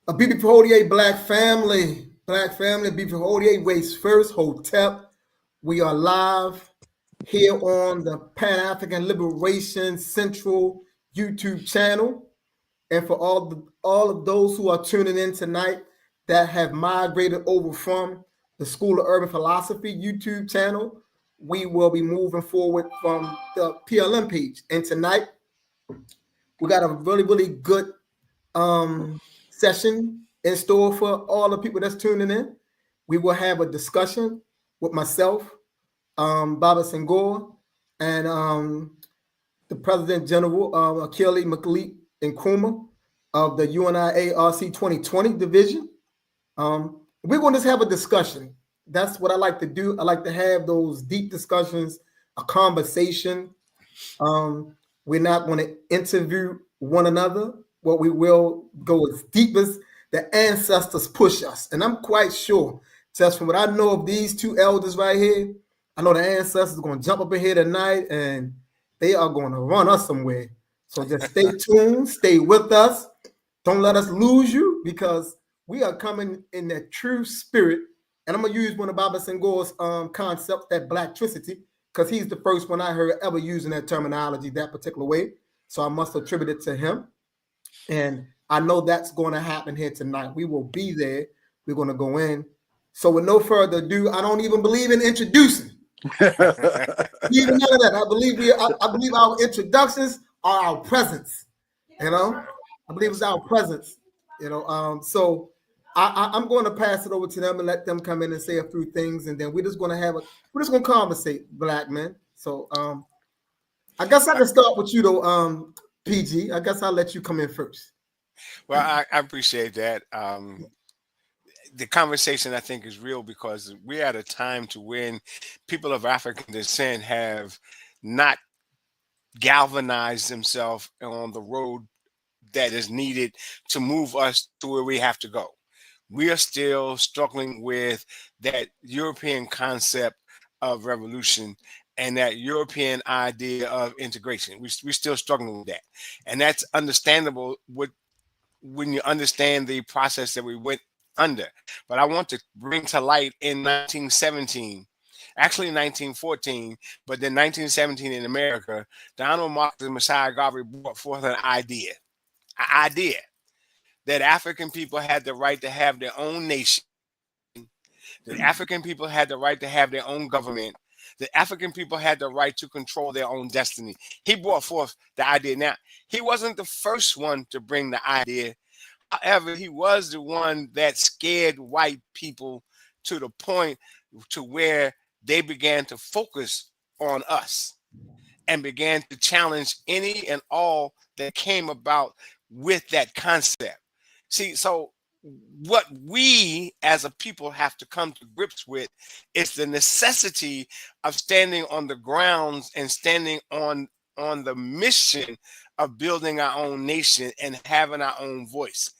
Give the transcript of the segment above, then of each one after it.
A BB Hodier Black family. Black family, BB Hodier Ways First Hotel. We are live here on the Pan-African Liberation Central YouTube channel. And for all of those who are tuning in tonight that have migrated over from the School of Urban Philosophy YouTube channel, we will be moving forward from the PLM page. And tonight, we got a really, really good session in store for all the people that's tuning in. We will have a discussion with myself, Baba Senghor, and the President General Akili McLeod Nkrumah of the UNIARC 2020 division. We're going to just have a discussion. That's what I like to do. I like to have those deep discussions, a conversation. We're not going to interview one another. What we will go as deep as the ancestors push us. And I'm quite sure, just from what I know of these two elders right here, I know the ancestors are going to jump up in here tonight and they are going to run us somewhere. So just stay tuned, stay with us. Don't let us lose you, because we are coming in that true spirit. And I'm going to use one of Baba Senghor's concepts, that blacktricity, because he's the first one I heard ever using that terminology that particular way. So I must attribute it to him. And I know that's going to happen here tonight. We will be there. We're going to go in. So with no further ado, I don't even believe in introducing. Even none of that. I believe our introductions are our presence. You know, I believe it's our presence. You know, so I'm going to pass it over to them and let them come in and say a few things, and then we're just going to conversate, Black man. So I guess I can start with you though, PG. I guess I'll let you come in first. Well, I appreciate that. The conversation, I think, is real because we're at a time to when people of African descent have not galvanized themselves on the road that is needed to move us to where we have to go. We are still struggling with that European concept of revolution and that European idea of integration. We're still struggling with that. And that's understandable when you understand the process that we went under. But I want to bring to light in 1917, actually 1914, but then 1917 in America, the Honorable Marcus Messiah Garvey brought forth an idea that African people had the right to have their own nation, that African people had the right to have their own government, that African people had the right to control their own destiny. He brought forth the idea. Now, he wasn't the first one to bring the idea. However, he was the one that scared white people to the point to where they began to focus on us and began to challenge any and all that came about with that concept. See, so what we as a people have to come to grips with is the necessity of standing on the grounds and standing on the mission of building our own nation and having our own voice.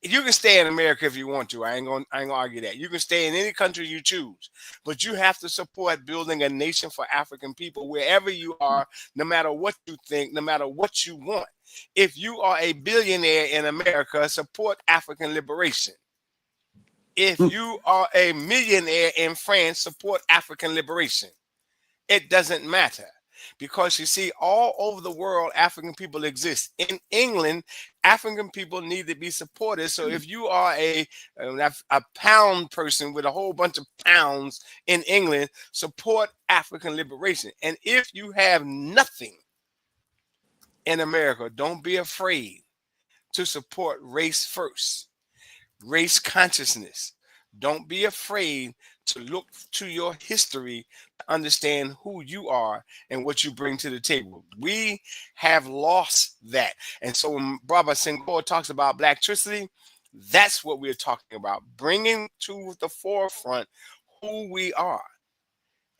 You can stay in America if you want to. I ain't gonna argue that. You can stay in any country you choose, but you have to support building a nation for African people wherever you are, no matter what you think, no matter what you want. If you are a billionaire in America, support African liberation. If you are a millionaire in France, support African liberation. It doesn't matter. Because you see, all over the world, African people exist. In England, African people need to be supported. So if you are a pound person with a whole bunch of pounds in England, support African liberation. And if you have nothing in America, don't be afraid to support race first, race consciousness. Don't be afraid to look to your history to understand who you are and what you bring to the table. We have lost that. And so when Baba Senghor talks about blacktricity, that's what we're talking about, bringing to the forefront who we are.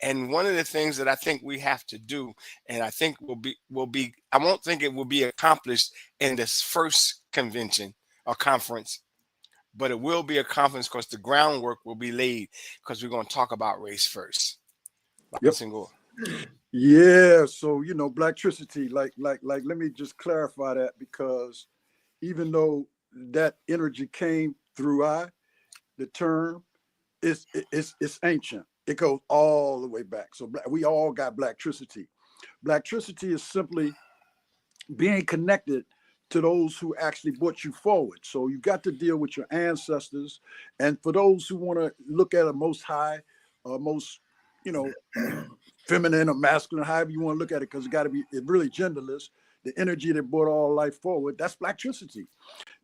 And one of the things that I think we have to do, and I think I won't think it will be accomplished in this first convention or conference, but it will be a conference because the groundwork will be laid because we're going to talk about race first. Yep. Yeah. So, blacktricity, like, let me just clarify that, because even though that energy came through the term is ancient. It goes all the way back. So we all got blacktricity. Blacktricity is simply being connected to those who actually brought you forward. So you got to deal with your ancestors. And for those who want to look at a most high, most, feminine or masculine, however you want to look at it, because it's really genderless. The energy that brought all life forward, that's blacktricity.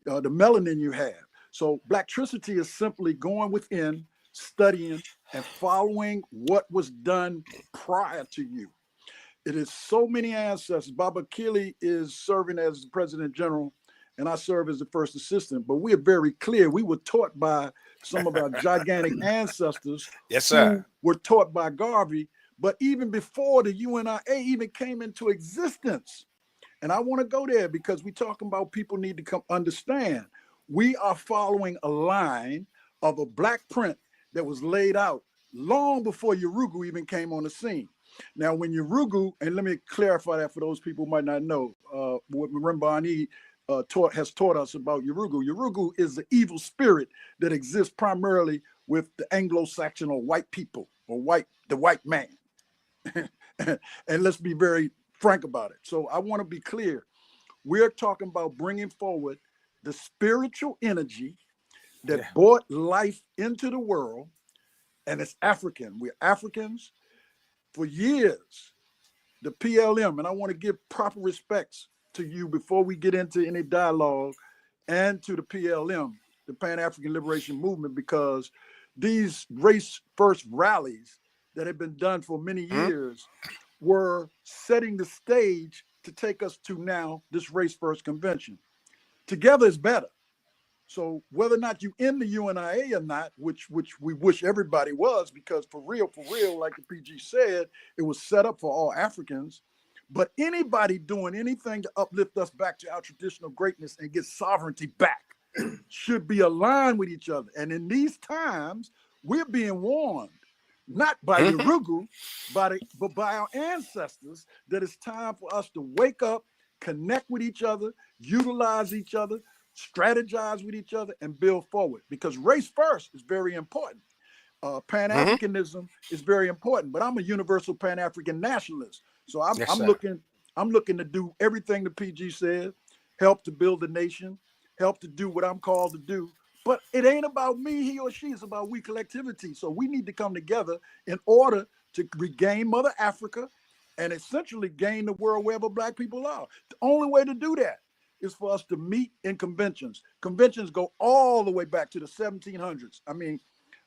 The melanin you have. So blacktricity is simply going within, studying, and following what was done prior to you. It is so many ancestors. Baba Kili is serving as the President General, and I serve as the first assistant. But we are very clear. We were taught by some of our gigantic ancestors. Yes, sir. Who were taught by Garvey. But even before the UNIA even came into existence, and I want to go there because we're talking about people need to come understand. We are following a line of a black print that was laid out long before Yurugu even came on the scene. Now, when Yurugu, and let me clarify that for those people who might not know, what Rembani has taught us about Yurugu. Yurugu is the evil spirit that exists primarily with the Anglo-Saxon or white people, or the white man. And let's be very frank about it. So I want to be clear. We're talking about bringing forward the spiritual energy that brought life into the world, and it's African. We're Africans. For years, the PLM, and I want to give proper respects to you before we get into any dialogue, and to the PLM, the Pan-African Liberation Movement, because these race first rallies that have been done for many years were setting the stage to take us to now this race first convention. Together is better. So whether or not you in the UNIA or not, which we wish everybody was, because for real, like the PG said, it was set up for all Africans. But anybody doing anything to uplift us back to our traditional greatness and get sovereignty back should be aligned with each other. And in these times, we're being warned, not by Yurugu, but by our ancestors, that it's time for us to wake up, connect with each other, utilize each other, strategize with each other, and build forward. Because race first is very important. Pan-Africanism is very important, but I'm a universal Pan-African nationalist. So I'm looking to do everything the PG said, help to build the nation, help to do what I'm called to do. But it ain't about me, he or she, it's about we collectivity. So we need to come together in order to regain Mother Africa and essentially gain the world wherever black people are. The only way to do that is for us to meet in conventions. Conventions go all the way back to the 1700s. I mean,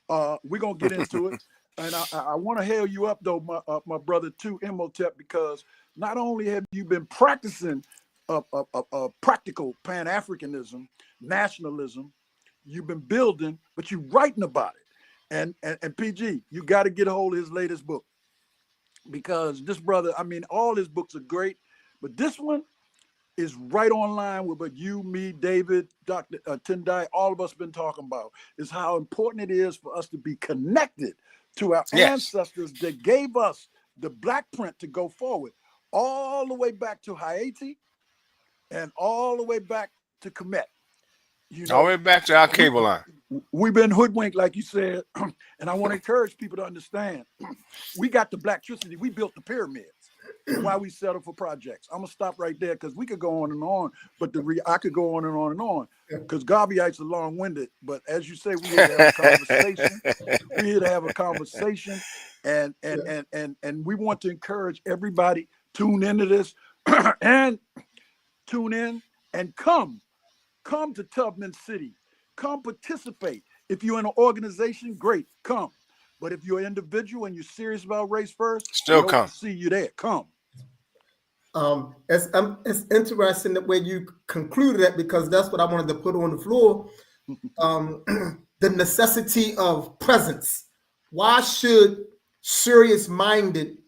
we're going to get into it. And I want to hail you up, though, my brother, too, Imhotep, because not only have you been practicing practical Pan-Africanism, nationalism, you've been building, but you're writing about it. And PG, you got to get a hold of his latest book. Because this brother, I mean, all his books are great, but this one is right on line with what you, me, David, Dr. Tendai, all of us been talking about, is how important it is for us to be connected to our ancestors that gave us the black print to go forward, all the way back to Haiti and all the way back to Kemet. All the way back to our cable line. We've been hoodwinked, like you said, and I want to encourage people to understand. We got the blacktricity. We built the pyramids. Why we settle for projects. I'm gonna stop right there because we could go on and on, but I could go on and on and on because Garveyites are long-winded. But as you say, we here to have a conversation. We're here to have a conversation, and we want to encourage everybody tune into this and tune in and come to Tubman City. Come participate. If you're in an organization, great, come. But if you're an individual and you're serious about race first, still come. See you there. Come. It's interesting the way you concluded that, because that's what I wanted to put on the floor. The necessity of presence. Why should serious-minded,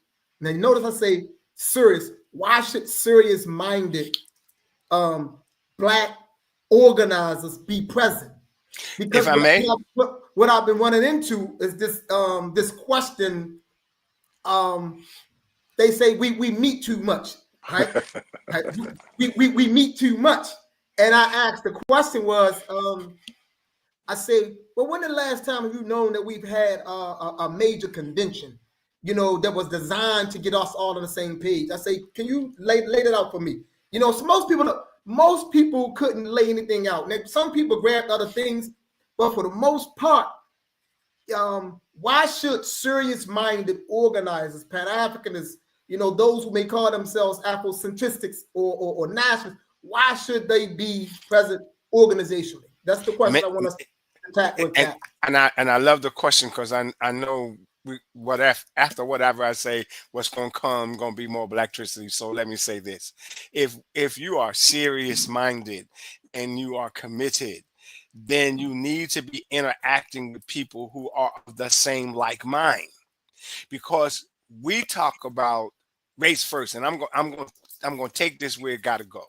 now you notice I say serious, why should serious-minded black organizers be present? Because if I may, what I've been running into is this question. They say we meet too much, right? We meet too much, And I asked, the question was, I say, well, when the last time have you known that we've had a major convention, that was designed to get us all on the same page? I say, can you lay that out for me? So most people couldn't lay anything out. Now, some people grabbed other things, but for the most part, why should serious-minded organizers, Pan-Africanists, those who may call themselves Afrocentristics or nationalists, why should they be present organizationally? That's the question I want us to attack with that. And I love the question, because I know after whatever I say, what's going to come going to be more electricity. So let me say this: if you are serious-minded and you are committed, then you need to be interacting with people who are of the same like mind, because we talk about race first, and I'm going to take this where it got to go.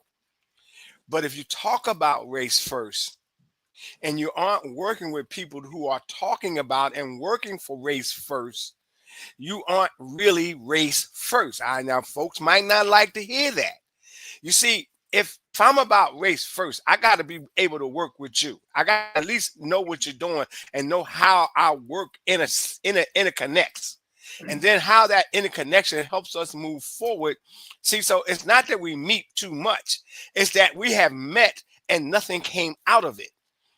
But if you talk about race first and you aren't working with people who are talking about and working for race first, you aren't really race first. Now, folks might not like to hear that. You see, if I'm about race first, I got to be able to work with you. I got to at least know what you're doing and know how our work interconnects. And then how that interconnection helps us move forward. See, so it's not that we meet too much. It's that we have met and nothing came out of it.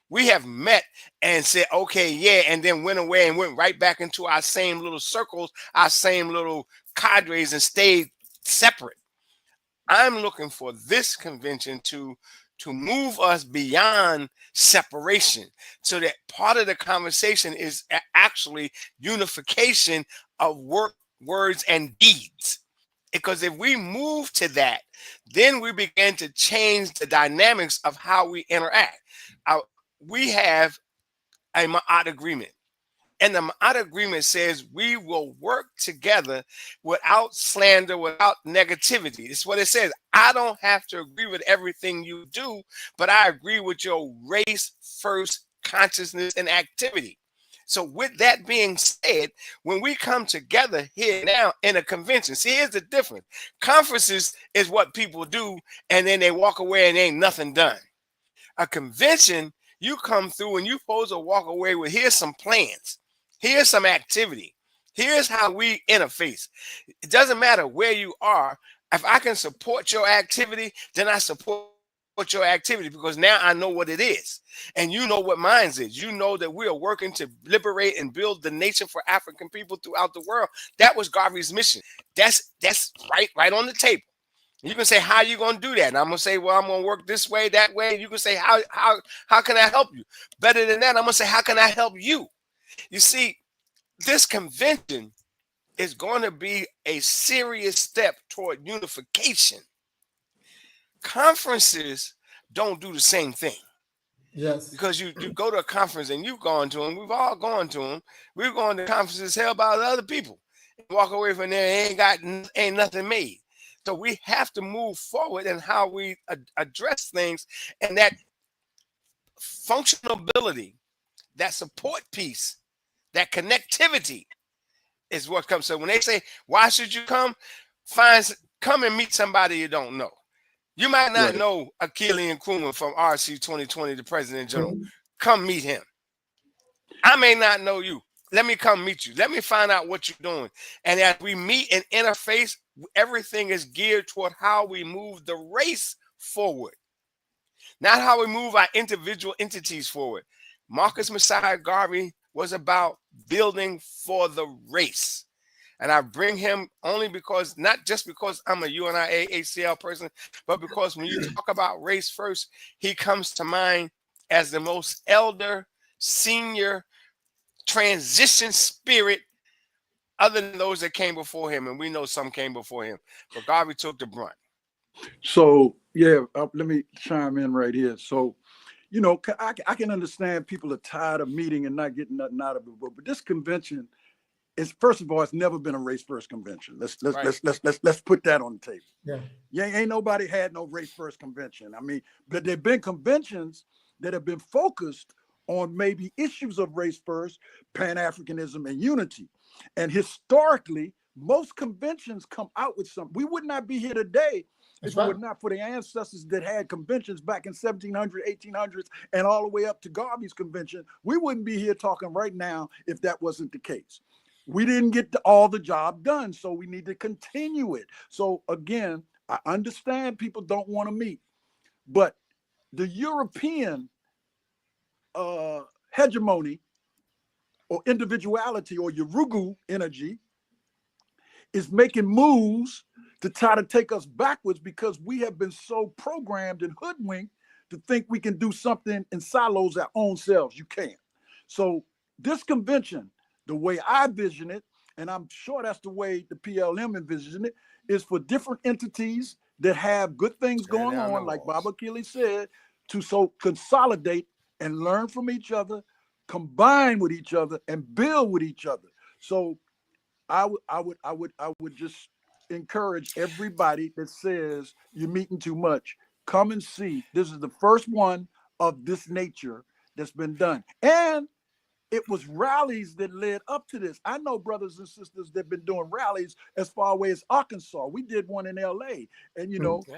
We have met and said, okay, yeah, and then went away and went right back into our same little circles, our same little cadres, and stayed separate. I'm looking for this convention to move us beyond separation, so that part of the conversation is actually unification of work, words, and deeds. Because if we move to that, then we begin to change the dynamics of how we interact. We have a Ma'at agreement. And the Ma'at agreement says we will work together without slander, without negativity. It's what it says. I don't have to agree with everything you do, but I agree with your race-first consciousness and activity. So with that being said, when we come together here now in a convention, see, here's the difference. Conferences is what people do, and then they walk away and ain't nothing done. A convention, you come through and you're supposed to walk away with, here's some plans. Here's some activity. Here's how we interface. It doesn't matter where you are. If I can support your activity, then I support your activity, because now I know what it is. And you know what mine is. You know that we are working to liberate and build the nation for African people throughout the world. That was Garvey's mission. That's right on the table. You can say, how you going to do that? And I'm going to say, well, I'm going to work this way, that way. You can say, how can I help you? Better than that, I'm going to say, how can I help you? You see, this convention is going to be a serious step toward unification. Conferences don't do the same thing. Yes. Because you go to a conference, and you've gone to them. We've all gone to them. We've gone to conferences held by other people. And walk away from there and ain't nothing made. So we have to move forward in how we address things, and that functional ability, that support piece, that connectivity is what comes. So when they say, why should you come? Come and meet somebody you don't know. You might not know Achille Nkrumah from RC 2020, the President General. Come meet him. I may not know you. Let me come meet you. Let me find out what you're doing. And as we meet and interface, everything is geared toward how we move the race forward, not how we move our individual entities forward. Marcus Messiah Garvey was about building for the race. And I bring him only because, not just because I'm a UNIA ACL person, but because when you talk about race first, he comes to mind as the most elder, senior, transition spirit, other than those that came before him. And we know some came before him, but Garvey took the brunt. So, yeah, let me chime in right here. So, I can understand people are tired of meeting and not getting nothing out of it, but this convention is, first of all, it's never been a race first convention. Let's put that on the table. Yeah, ain't nobody had no race first convention. I mean, but there've been conventions that have been focused on maybe issues of race first, Pan-Africanism, and unity. And historically, most conventions come out with something. We would not be here today That's If it were right. not for the ancestors that had conventions back in 1700s, 1800s, and all the way up to Garvey's convention, we wouldn't be here talking right now if that wasn't the case. We didn't get all the job done, so we need to continue it. So again, I understand people don't want to meet, but the European hegemony or individuality or Yurugu energy is making moves to try to take us backwards because we have been so programmed and hoodwinked to think we can do something in silos our own selves. You can't. So this convention, the way I vision it, and I'm sure that's the way the PLM envisions it, is for different entities that have good things going on, like Baba Keely said, to so consolidate and learn from each other, combine with each other, and build with each other. So I would just encourage everybody that says you're meeting too much, come and see. This is the first one of this nature that's been done. And it was rallies that led up to this. I know brothers and sisters that have been doing rallies as far away as Arkansas. We did one in LA. And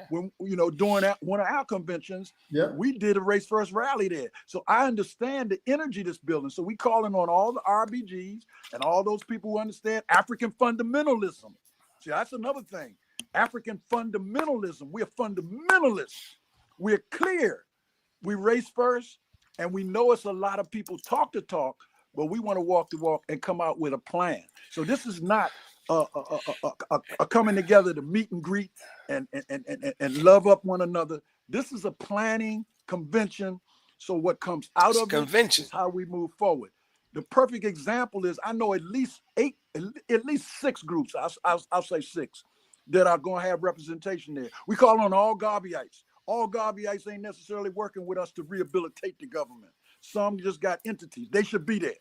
when during one of our conventions, we did a Race First rally there. So I understand the energy that's building. So we calling on all the RBGs and all those people who understand African fundamentalism. See, that's another thing. African fundamentalism. We're fundamentalists. We're clear. We race first. And we know it's a lot of people talk the talk, but we want to walk the walk and come out with a plan. So this is not a coming together to meet and greet and love up one another. This is a planning convention. So what comes out of it is how we move forward. The perfect example is I know at least 6 groups. I'll say 6 that are going to have representation there. We call on all Garveyites. All Garveyites ain't necessarily working with us to rehabilitate the government. Some just got entities. They should be there.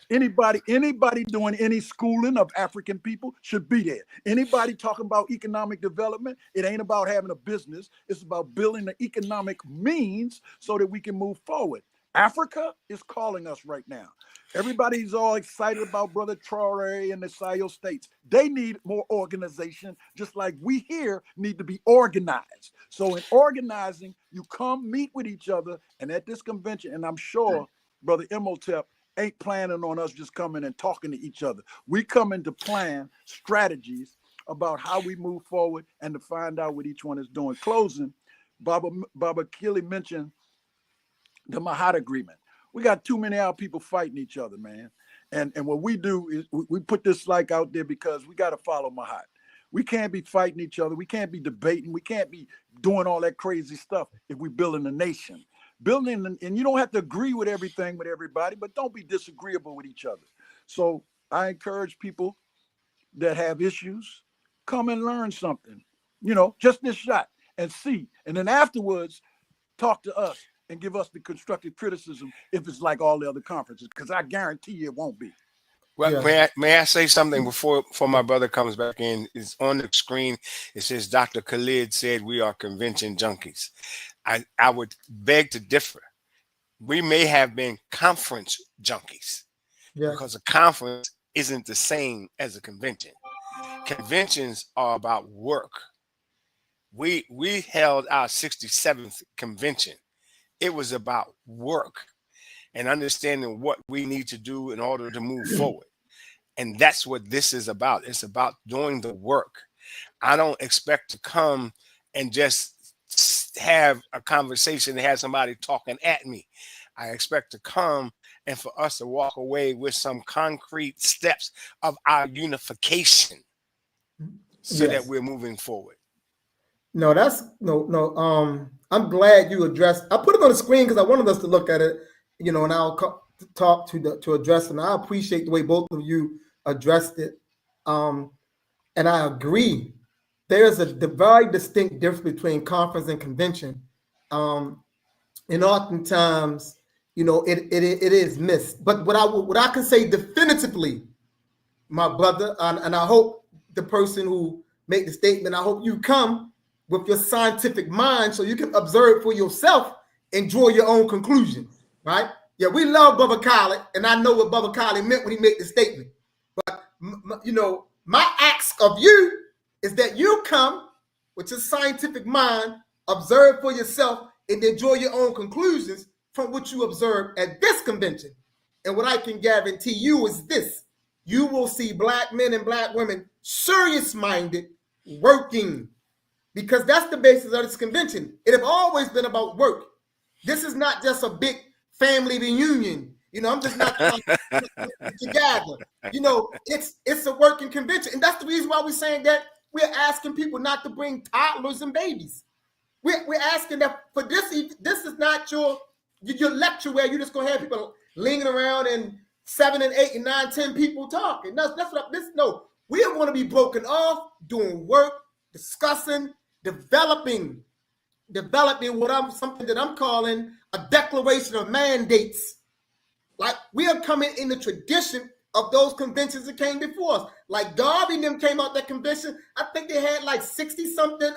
Anybody doing any schooling of African people should be there. Anybody talking about economic development, it ain't about having a business. It's about building the economic means so that we can move forward. Africa is calling us right now. Everybody's all excited about Brother Traore and the Sahel states. They need more organization, just like we here need to be organized. So in organizing, you come meet with each other, and at this convention, and I'm sure Brother Imhotep ain't planning on us just coming and talking to each other. We come in to plan strategies about how we move forward and to find out what each one is doing. Closing, Baba Keely mentioned the Mahat agreement. We got too many our people fighting each other, man. And what we do is we put this like out there because we got to follow Mahat. We can't be fighting each other. We can't be debating. We can't be doing all that crazy stuff if we're building a nation. And you don't have to agree with everything with everybody, but don't be disagreeable with each other. So I encourage people that have issues, come and learn something, just this shot and see. And then afterwards, talk to us and give us the constructive criticism if it's like all the other conferences, because I guarantee you it won't be. Well, may I say something before my brother comes back in? It's on the screen. It says Dr. Khalid said we are convention junkies. I would beg to differ. We may have been conference junkies because a conference isn't the same as a convention. Conventions are about work. We held our 67th convention. It was about work and understanding what we need to do in order to move forward. And that's what this is about. It's about doing the work. I don't expect to come and just have a conversation and have somebody talking at me. I expect to come and for us to walk away with some concrete steps of our unification so that we're moving forward. No, I'm glad you addressed. I put it on the screen because I wanted us to look at it, and I'll talk to address it. And I appreciate the way both of you addressed it. And I agree. There's a very distinct difference between conference and convention. And oftentimes, it is missed. But what I can say definitively, my brother, and I hope the person who made the statement, I hope you come with your scientific mind so you can observe for yourself and draw your own conclusions, right? Yeah, we love Bubba Kylie, and I know what Bubba Kylie meant when he made the statement. But, my ask of you is that you come with your scientific mind, observe for yourself, and then draw your own conclusions from what you observe at this convention. And what I can guarantee you is this: you will see black men and black women serious-minded, working, because that's the basis of this convention. It have always been about work. This is not just a big family reunion. I'm just not trying to get together. It's a working convention. And that's the reason why we're saying that we're asking people not to bring toddlers and babies. We're asking that for this is not your lecture where you're just going to have people lingering around and 7 and 8 and 9, 10 people talking. No, we are going to be broken off, doing work, discussing, developing something that I'm calling a declaration of mandates. Like, we are coming in the tradition of those conventions that came before us. Like Garvey and them came out that convention. I think they had like 60 something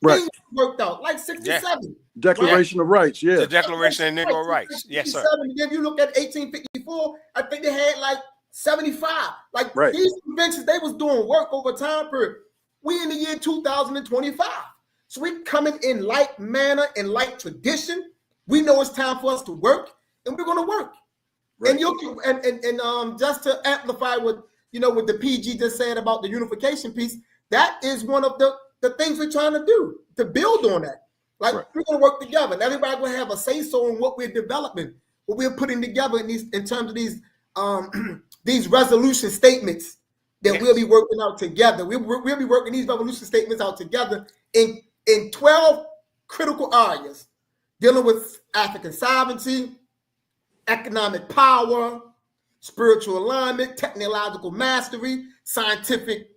things worked out, like 67. Yeah. Declaration of Rights, yeah. The Declaration of Negro Rights. Yes, sir. And then you look at 1854, I think they had like 75. Like these conventions, they was doing work over time period. We in the year 2025. So we coming in like manner and like tradition. We know it's time for us to work, and we're going to work. Right. And just to amplify what the PG just said about the unification piece, that is one of the things we're trying to do, to build on that. Like, we're going to work together, and everybody will have a say so in what we're developing, what we're putting together in terms of these resolution statements that we'll be working out together. We'll be working these resolution statements out together in 12 critical areas, dealing with African sovereignty, economic power, spiritual alignment, technological mastery, scientific,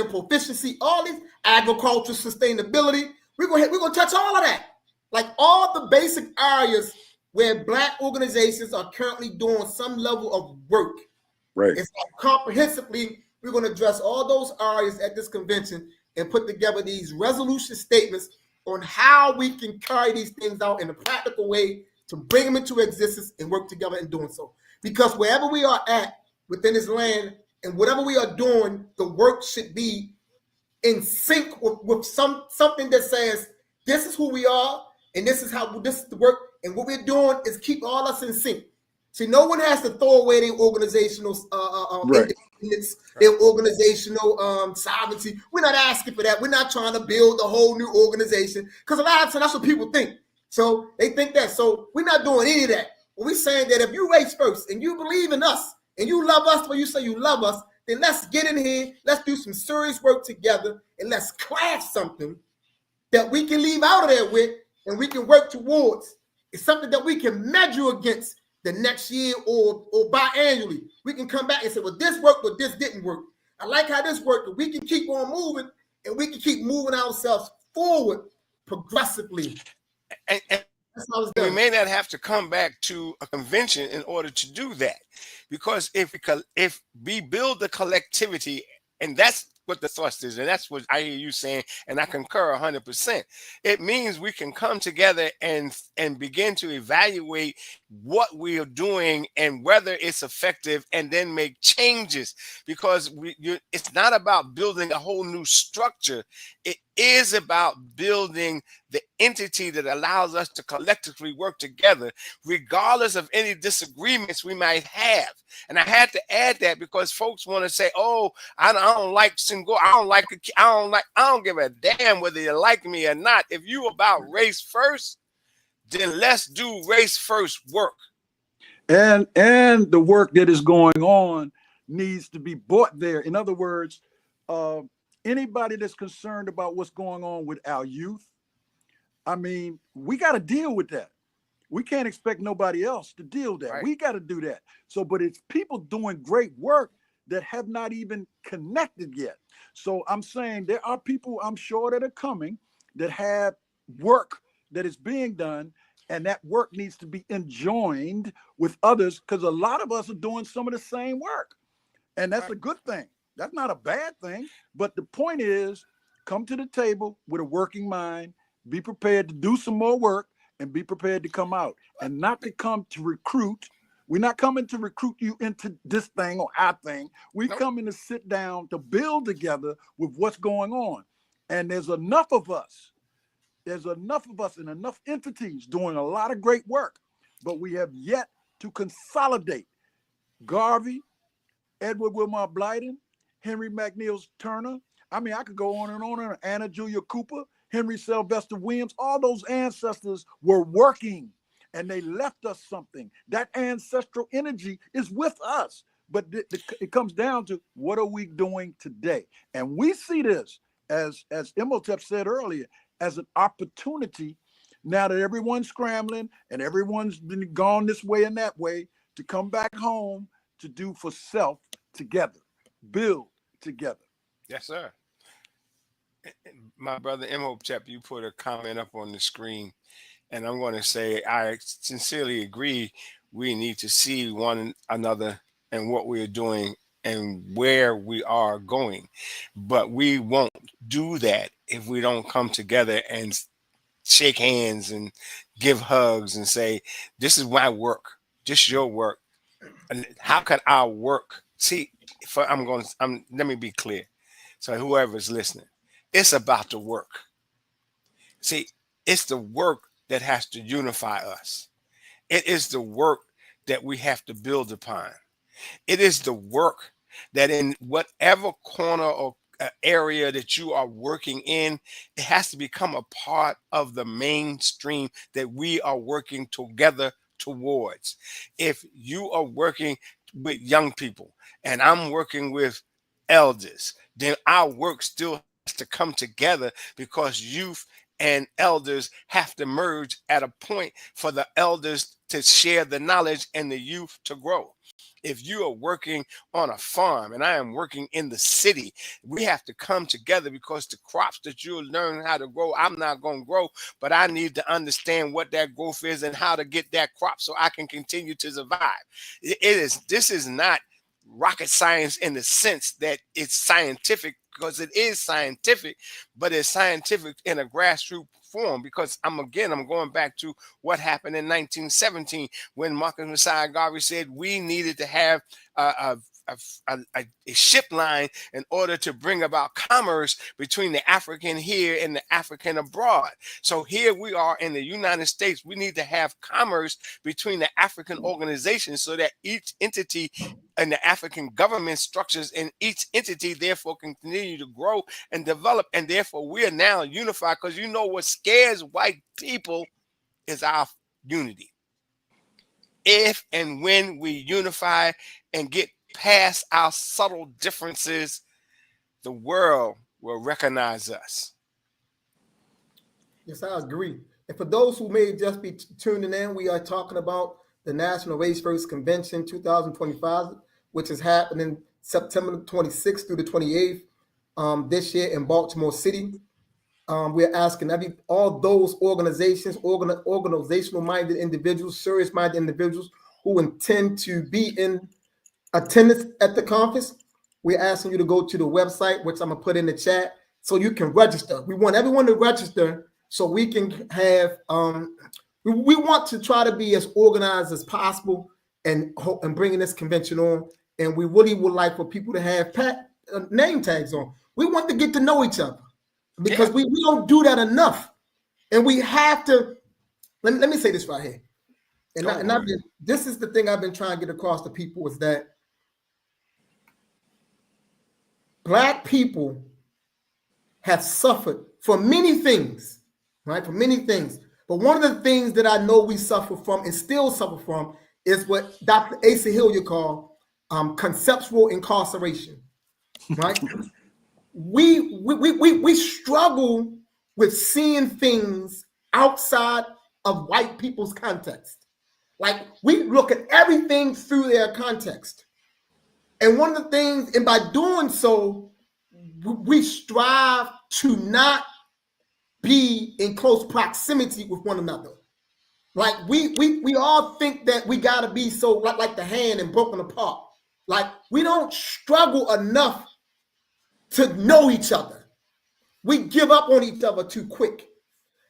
proficiency, all these, agriculture, sustainability. We're gonna touch all of that. Like, all the basic areas where Black organizations are currently doing some level of work. Right. It's like comprehensively, we're gonna address all those areas at this convention and put together these resolution statements on how we can carry these things out in a practical way to bring them into existence and work together in doing so. Because wherever we are at within this land and whatever we are doing, the work should be in sync with something that says, this is who we are, and this is the work, and what we're doing is keep all us in sync. See, no one has to throw away their organizational independence, their organizational sovereignty. We're not asking for that. We're not trying to build a whole new organization, because a lot of times that's what people think. So they think that. So we're not doing any of that. We're saying that if you race first and you believe in us and you love us when you say you love us, then let's get in here, let's do some serious work together, and let's craft something that we can leave out of there with and we can work towards. It's something that we can measure against the next year or biannually. We can come back and say, well, this worked, but this didn't work. I like how this worked, but we can keep on moving, and we can keep moving ourselves forward progressively. And we may not have to come back to a convention in order to do that, because if we build the collectivity, and that's what the thrust is, and that's what I hear you saying, and I concur 100%. It means we can come together and begin to evaluate what we are doing and whether it's effective, and then make changes, because it's not about building a whole new structure. It is about building the entity that allows us to collectively work together, regardless of any disagreements we might have. And I had to add that because folks want to say, "Oh, I don't like Senghor. I don't give a damn whether you like me or not. If you about race first, then let's do race first work." And the work that is going on needs to be brought there. In other words, anybody that's concerned about what's going on with our youth, I mean, we got to deal with that. We can't expect nobody else to deal with that. Right. We got to do that. So, but it's people doing great work that have not even connected yet. So I'm saying there are people, I'm sure, that are coming that have work that is being done, and that work needs to be enjoined with others, because a lot of us are doing some of the same work. And that's a good thing. That's not a bad thing. But the point is, come to the table with a working mind, be prepared to do some more work, and be prepared to come out, and not to come to recruit. We're not coming to recruit you into this thing or our thing. We're coming to sit down to build together with what's going on. And there's enough of us. There's enough of us and enough entities doing a lot of great work, but we have yet to consolidate. Garvey, Edward Wilmot Blyden, Henry McNeil Turner. I mean, I could go on and on. Anna Julia Cooper, Henry Sylvester Williams. All those ancestors were working, and they left us something. That ancestral energy is with us, but it comes down to what are we doing today? And we see this, as Imhotep said earlier, as an opportunity, now that everyone's scrambling and everyone's been gone this way and that way, to come back home to do for self together, build together. Yes, sir. My brother Imhotep, you put a comment up on the screen, and I'm going to say I sincerely agree. We need to see one another and what we're doing and where we are going. But we won't do that if we don't come together and shake hands and give hugs and say, this is my work, this is your work. And how can our work see? Let me be clear. So whoever's listening, it's about the work. See, it's the work that has to unify us. It is the work that we have to build upon. It is the work that in whatever corner or area that you are working in, it has to become a part of the mainstream that we are working together towards. If you are working with young people and I'm working with elders, then our work still has to come together, because youth and elders have to merge at a point for the elders to share the knowledge and the youth to grow. If you are working on a farm and I am working in the city, we have to come together, because the crops that you'll learn how to grow, I'm not going to grow, but I need to understand what that growth is and how to get that crop so I can continue to survive. This is not rocket science in the sense that it's scientific, because it is scientific, but it's scientific in a grassroots form, because I'm going back to what happened in 1917 when Marcus Messiah Garvey said we needed to have a ship line in order to bring about commerce between the African here and the African abroad. So here we are in the United States. We need to have commerce between the African organizations so that each entity and the African government structures in each entity therefore can continue to grow and develop. And therefore we are now unified, because you know what scares white people is our unity. If and when we unify and get past our subtle differences, the world will recognize us. Yes, I agree. And for those who may just be tuning in, we are talking about the National Race First Convention 2025, which is happening September 26th through the 28th this year in Baltimore City. We're asking all those organizations, organizational-minded individuals, serious-minded individuals who intend to be in attendance at the conference. We're asking you to go to the website, which I'm gonna put in the chat, so you can register. We want everyone to register so we can have. We want to try to be as organized as possible and bringing this convention on. And we really would like for people to have name tags on. We want to get to know each other, because we don't do that enough, and we have to. Let me say this right here, this is the thing I've been trying to get across to people, is that Black people have suffered for many things, right? For many things. But one of the things that I know we suffer from and still suffer from is what Dr. Asa Hilliard called conceptual incarceration, right? We struggle with seeing things outside of white people's context. Like, we look at everything through their context. And one of the things, and by doing so, we strive to not be in close proximity with one another. Like, we all think that we gotta be so like the hand and broken apart. Like, we don't struggle enough to know each other. We give up on each other too quick.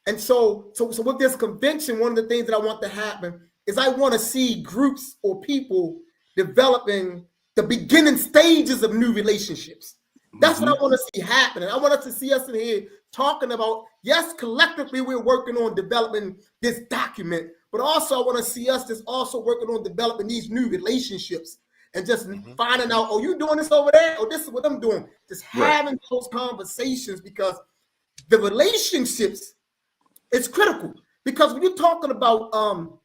And so with this convention, one of the things that I want to happen is I want to see groups or people developing the beginning stages of new relationships. That's what I want to see happening. I want us to see us in here talking about, yes, collectively we're working on developing this document, but also I want to see us just also working on developing these new relationships and just finding out, oh, you doing this over there? Oh, this is what I'm doing. Just having those conversations, because the relationships is critical. Because when you're talking about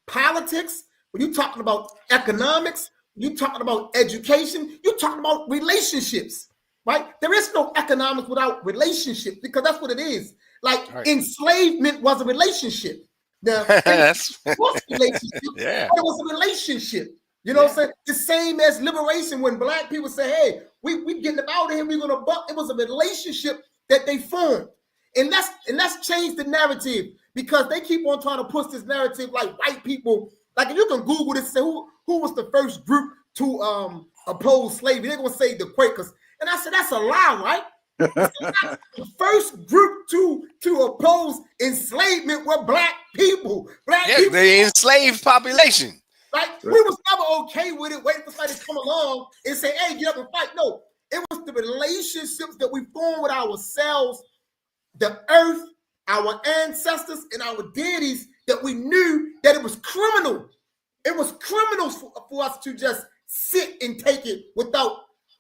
politics, when you're talking about economics, when you're talking about education, you're talking about relationships. Right? There is no economics without relationships, because that's what it is. Like enslavement was a relationship. Now, it was a relationship, but it was a relationship. You know what I'm saying? The same as liberation, when black people say, hey, we getting them out of here, we're gonna buck. It was a relationship that they formed. And let's change the narrative, because they keep on trying to push this narrative like white people. Like, if you can Google this, say who was the first group to oppose slavery, they're gonna say the Quakers. And I said, that's a lie, right? The first group to oppose enslavement were black people. People, the enslaved population. Like, we was never okay with it, waiting for somebody to come along and say, hey, get up and fight. No, it was the relationships that we formed with ourselves, the earth, our ancestors, and our deities, that we knew that it was criminal. It was criminal for us to just sit and take it without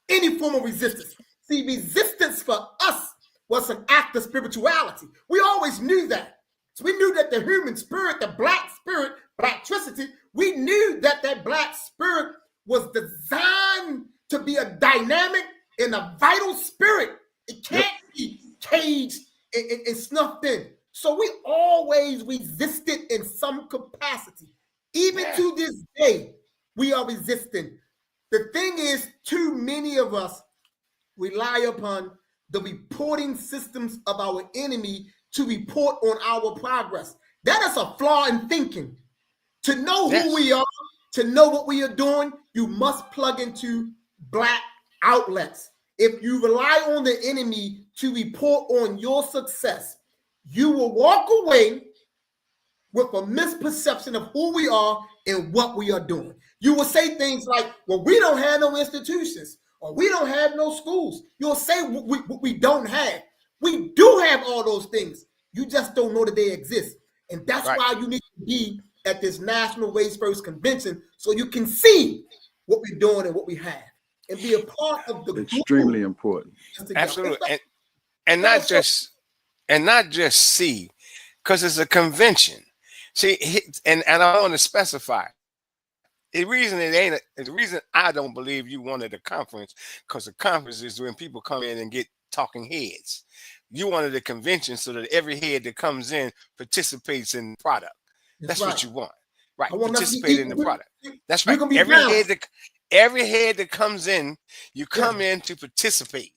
any form of resistance. See, resistance for us was an act of spirituality. We always knew that. So we knew that the human spirit, the black spirit, blacktricity, we knew that that black spirit was designed to be a dynamic and a vital spirit. It can't be caged and snuffed in. So we always resisted in some capacity. Even to this day, we are resisting. The thing is, too many of us rely upon the reporting systems of our enemy to report on our progress. That is a flaw in thinking. To know who we are, to know what we are doing, you must plug into black outlets. If you rely on the enemy to report on your success, you will walk away with a misperception of who we are and what we are doing. You will say things like, well, we don't have no institutions, or we don't have no schools. You'll say what we don't have. We do have all those things. You just don't know that they exist. And that's why you need to be at this National Race First Convention, so you can see what we're doing and what we have, and be a part of the extremely important. Absolutely. And not just see, because it's a convention. See, and I want to specify. The reason I don't believe you wanted a conference, because the conference is when people come in and get talking heads. You wanted a convention so that every head that comes in participates in the product. That's what you want. Right. Participate in the product. That's right. Every head that comes in, you come in to participate.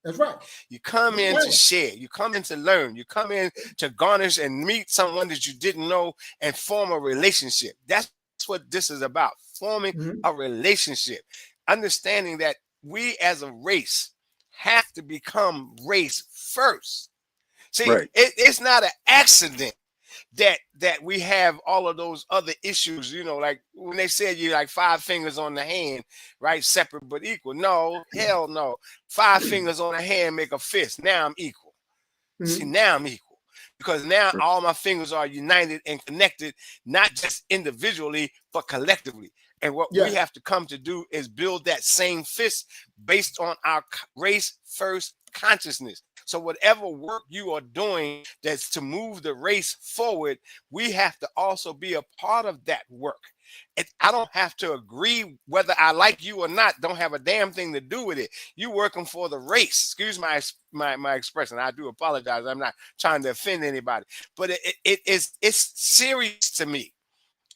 That's right. You come in to share. You come in to learn. You come in to garnish and meet someone that you didn't know and form a relationship. That's what this is about, forming a relationship. Understanding that we as a race have to become race first. See, it's not an accident that we have all of those other issues, you know, like when they said you like 5 fingers on the hand, right? Separate but equal. No, hell no. 5 fingers on the hand make a fist. Now I'm equal. See, now I'm equal. Because now all my fingers are united and connected, not just individually, but collectively. And what we have to come to do is build that same fist based on our race first consciousness. So whatever work you are doing that's to move the race forward, we have to also be a part of that work. I don't have to agree whether I like you or not. Don't have a damn thing to do with it. You working for the race. Excuse my expression. I do apologize. I'm not trying to offend anybody, but it's serious to me.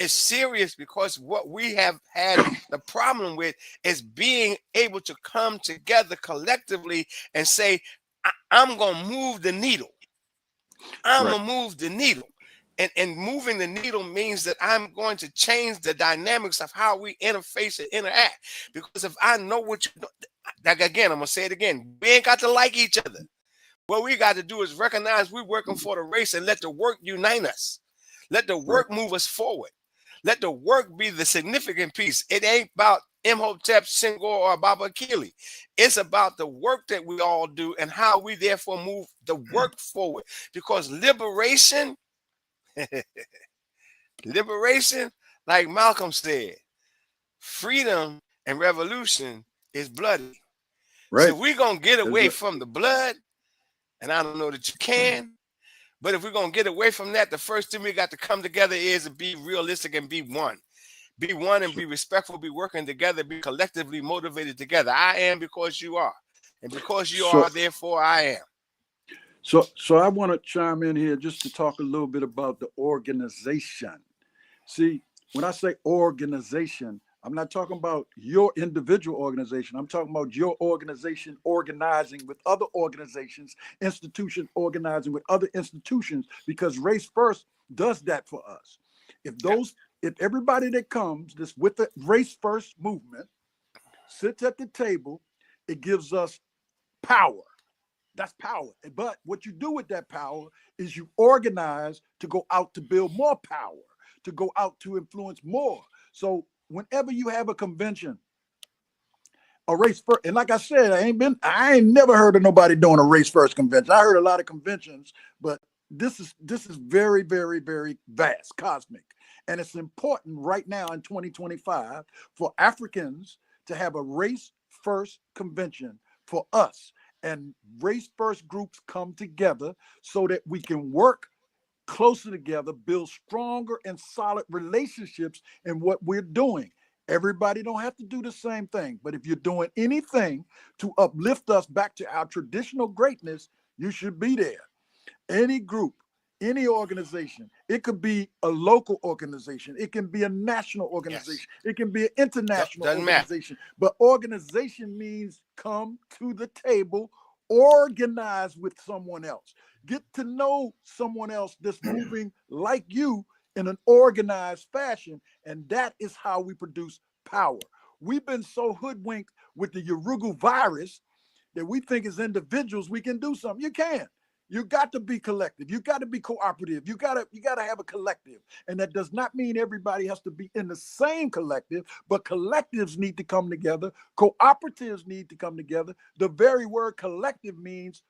It's serious because what we have had the problem with is being able to come together collectively and say, I'm going to move the needle. I'm going to move the needle. And moving the needle means that I'm going to change the dynamics of how we interface and interact. Because if I know what you know, like again, I'm going to say it again. We ain't got to like each other. What we got to do is recognize we're working for the race and let the work unite us. Let the work move us forward. Let the work be the significant piece. It ain't about Imhotep, Senghor, or Baba Akili. It's about the work that we all do and how we therefore move the work forward. Because liberation, liberation, like Malcolm said, freedom and revolution is bloody. Right. So we're going to get That's away right. from the blood, and I don't know that you can, but if we're going to get away from that, the first thing we got to come together is to be realistic and be one. Be one and be respectful, be working together, be collectively motivated together. I am because you are. And because you are, therefore I am. So I want to chime in here just to talk a little bit about the organization. See, when I say organization, I'm not talking about your individual organization. I'm talking about your organization organizing with other organizations, institutions organizing with other institutions, because Race First does that for us. If everybody that comes this with the Race First movement sits at the table, it gives us power. That's power. But what you do with that power is you organize to go out to build more power, to go out to influence more. So whenever you have a convention, a Race First, and like I said, I ain't never heard of nobody doing a Race First convention. I heard a lot of conventions, but this is very, very, very vast, cosmic. And it's important right now in 2025 for Africans to have a Race First convention for us. And Race First groups come together so that we can work closer together, build stronger and solid relationships in what we're doing. Everybody don't have to do the same thing, but if you're doing anything to uplift us back to our traditional greatness, you should be there. Any group, any organization, it could be a local organization, it can be a national organization, it can be an international organization, but organization means come to the table, organize with someone else, get to know someone else that's moving like you in an organized fashion, and that is how we produce power. We've been so hoodwinked with the Urugu virus that we think as individuals we can do something. You can't. You got to be collective. You got to be cooperative. You got to have a collective. And that does not mean everybody has to be in the same collective, but collectives need to come together. Cooperatives need to come together. The very word collective means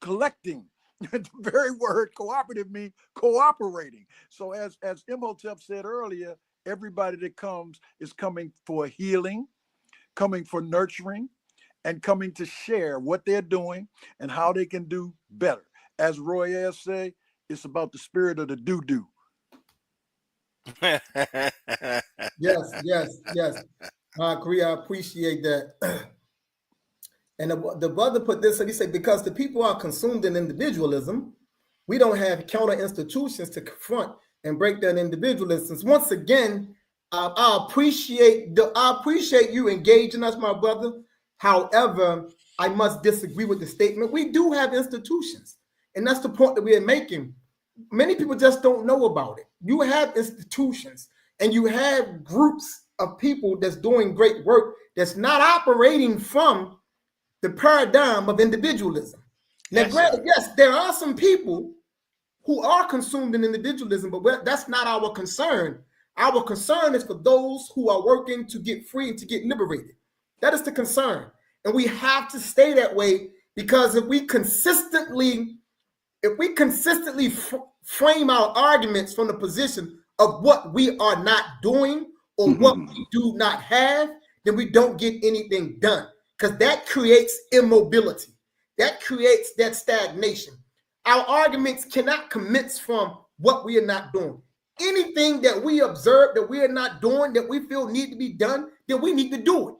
collecting. The very word cooperative means cooperating. So as Imhotep said earlier, everybody that comes is coming for healing, coming for nurturing, and coming to share what they're doing and how they can do better. As Roy say, it's about the spirit of the do-do. Yes. I agree. I appreciate that. And the brother put this, he said, because the people are consumed in individualism, we don't have counter institutions to confront and break down individualism. Once again, I appreciate you engaging us, my brother. However, I must disagree with the statement. We do have institutions, and that's the point that we are making. Many people just don't know about it. You have institutions, and you have groups of people that's doing great work that's not operating from the paradigm of individualism. Now, granted, yes, there are some people who are consumed in individualism, but that's not our concern. Our concern is for those who are working to get free and to get liberated. That is the concern. And we have to stay that way, because if we consistently frame our arguments from the position of what we are not doing or what we do not have, then we don't get anything done, because that creates immobility. That creates that stagnation. Our arguments cannot commence from what we are not doing. Anything that we observe that we are not doing, that we feel need to be done, then we need to do it.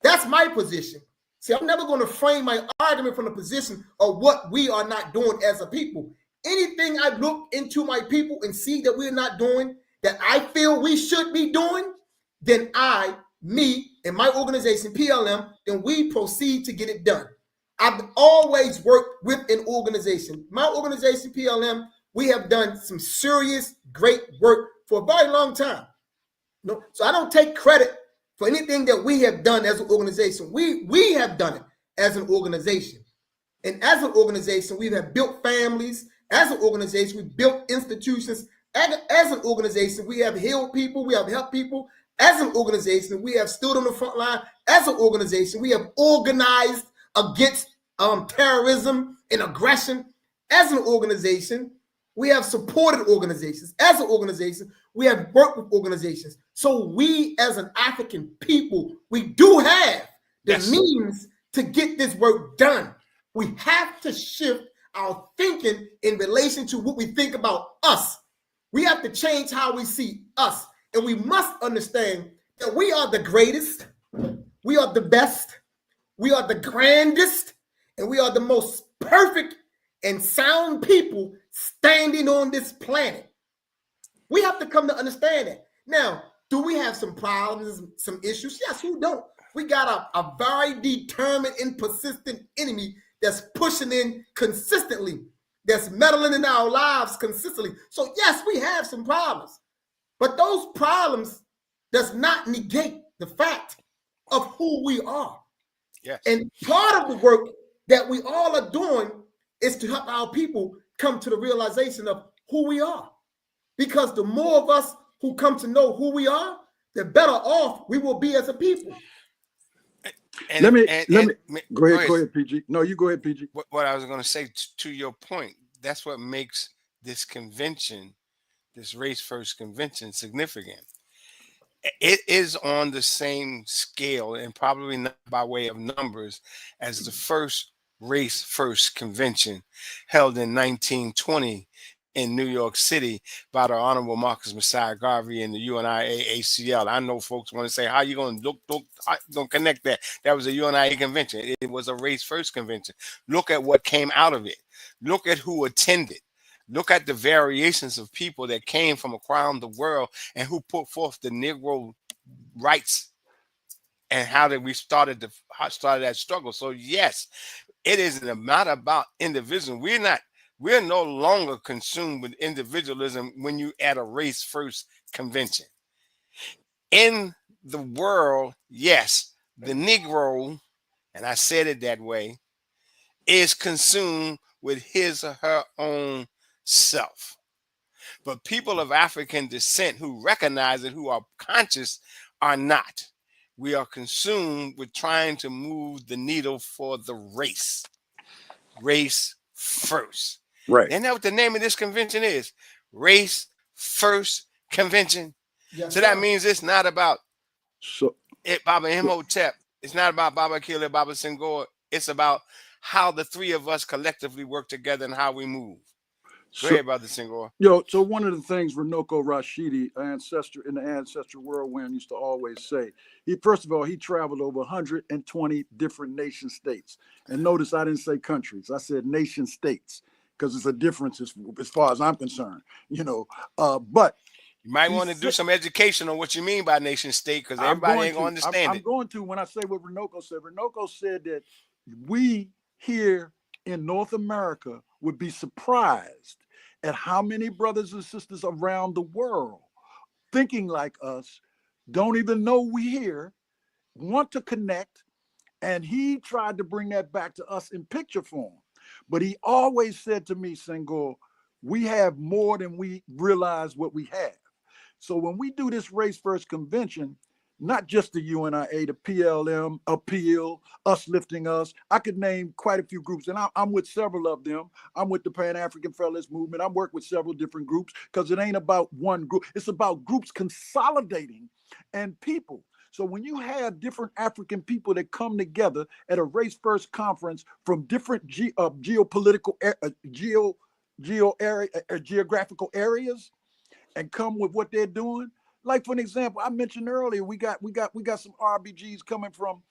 That's my position. See, I'm never going to frame my argument from the position of what we are not doing as a people. Anything I look into my people and see that we're not doing, that I feel we should be doing, then me, and my organization, PLM, then we proceed to get it done. I've always worked with an organization. My organization, PLM, we have done some serious, great work for a very long time. So I don't take credit for anything that we have done as an organization. We have done it as an organization. And as an organization, we have built families. As an organization, we built institutions. As an organization, we have healed people. We have helped people. As an organization, we have stood on the front line. As an organization, we have organized against terrorism and aggression. As an organization, we have supported organizations. As an organization, we have worked with organizations. So we, as an African people, we do have the means to get this work done. We have to shift our thinking in relation to what we think about us. We have to change how we see us. And we must understand that we are the greatest, we are the best, we are the grandest, and we are the most perfect and sound people standing on this planet. We have to come to understand that. Now, do we have some problems, some issues? Yes, who don't? We got a very determined and persistent enemy that's pushing in consistently, that's meddling in our lives consistently. So yes, we have some problems, but those problems does not negate the fact of who we are. Yes. And part of the work that we all are doing is to help our people come to the realization of who we are. Because the more of us who come to know who we are, the better off we will be as a people. Let me go ahead, PG. No, you go ahead, PG. What I was going to say to your point, that's what makes this convention, this Race First convention, significant. It is on the same scale, and probably not by way of numbers, as the first Race First convention held in 1920 in New York City by the Honorable Marcus Messiah Garvey and the UNIA-ACL. I know folks want to say, how you going to connect that? That was a UNIA convention. It was a Race First convention. Look at what came out of it. Look at who attended. Look at the variations of people that came from around the world and who put forth the Negro rights and how did we started that struggle. So yes, it is not about individualism. We're no longer consumed with individualism when you at a Race First convention. In the world, yes, the Negro, and I said it that way, is consumed with his or her own self. But people of African descent who recognize it, who are conscious, are not. We are consumed with trying to move the needle for the race. Race first. Right. Isn't that what the name of this convention is? Race First Convention. Yes, so that means it's not about Baba Imhotep. It's not about Baba Akile, Baba Senghor. It's about how the three of us collectively work together and how we move. Go ahead, Brother Senghor. So one of the things Runoko Rashidi, ancestor in the Ancestral Whirlwind, used to always say, first of all, he traveled over 120 different nation states. And notice I didn't say countries. I said nation states, because it's a difference as far as I'm concerned, but you might want to do some education on what you mean by nation state, because everybody ain't going to understand it. I'm going to when I say what Runoko said. Runoko said that we here in North America would be surprised at how many brothers and sisters around the world thinking like us, don't even know we here, want to connect. And he tried to bring that back to us in picture form. But he always said to me, Senghor, we have more than we realize what we have. So when we do this Race First convention, not just the UNIA, the PLM, Appeal, Us Lifting Us. I could name quite a few groups, and I'm with several of them. I'm with the Pan-African Federalist Movement. I work with several different groups because it ain't about one group. It's about groups consolidating and people. So when you have different African people that come together at a Race First conference from different geographical areas and come with what they're doing. Like for an example, I mentioned earlier, we got some RBGs coming from,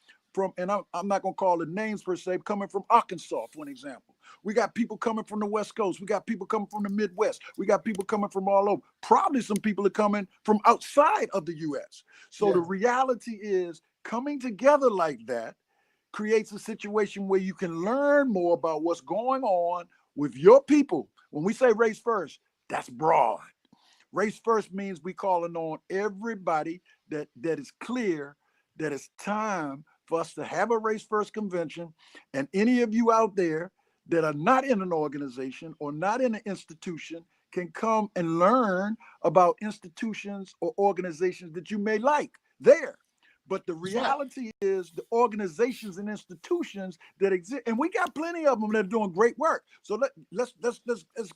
and I'm not gonna call the names per se, coming from Arkansas, for an example. We got people coming from the West Coast. We got people coming from the Midwest. We got people coming from all over. Probably some people are coming from outside of the U.S. So the reality is, coming together like that creates a situation where you can learn more about what's going on with your people. When we say Race First, that's broad. Race First means we calling on everybody that is clear that it's time for us to have a Race First convention. And any of you out there that are not in an organization or not in an institution, can come and learn about institutions or organizations that you may like there. But the reality is the organizations and institutions that exist, and we got plenty of them that are doing great work. So let's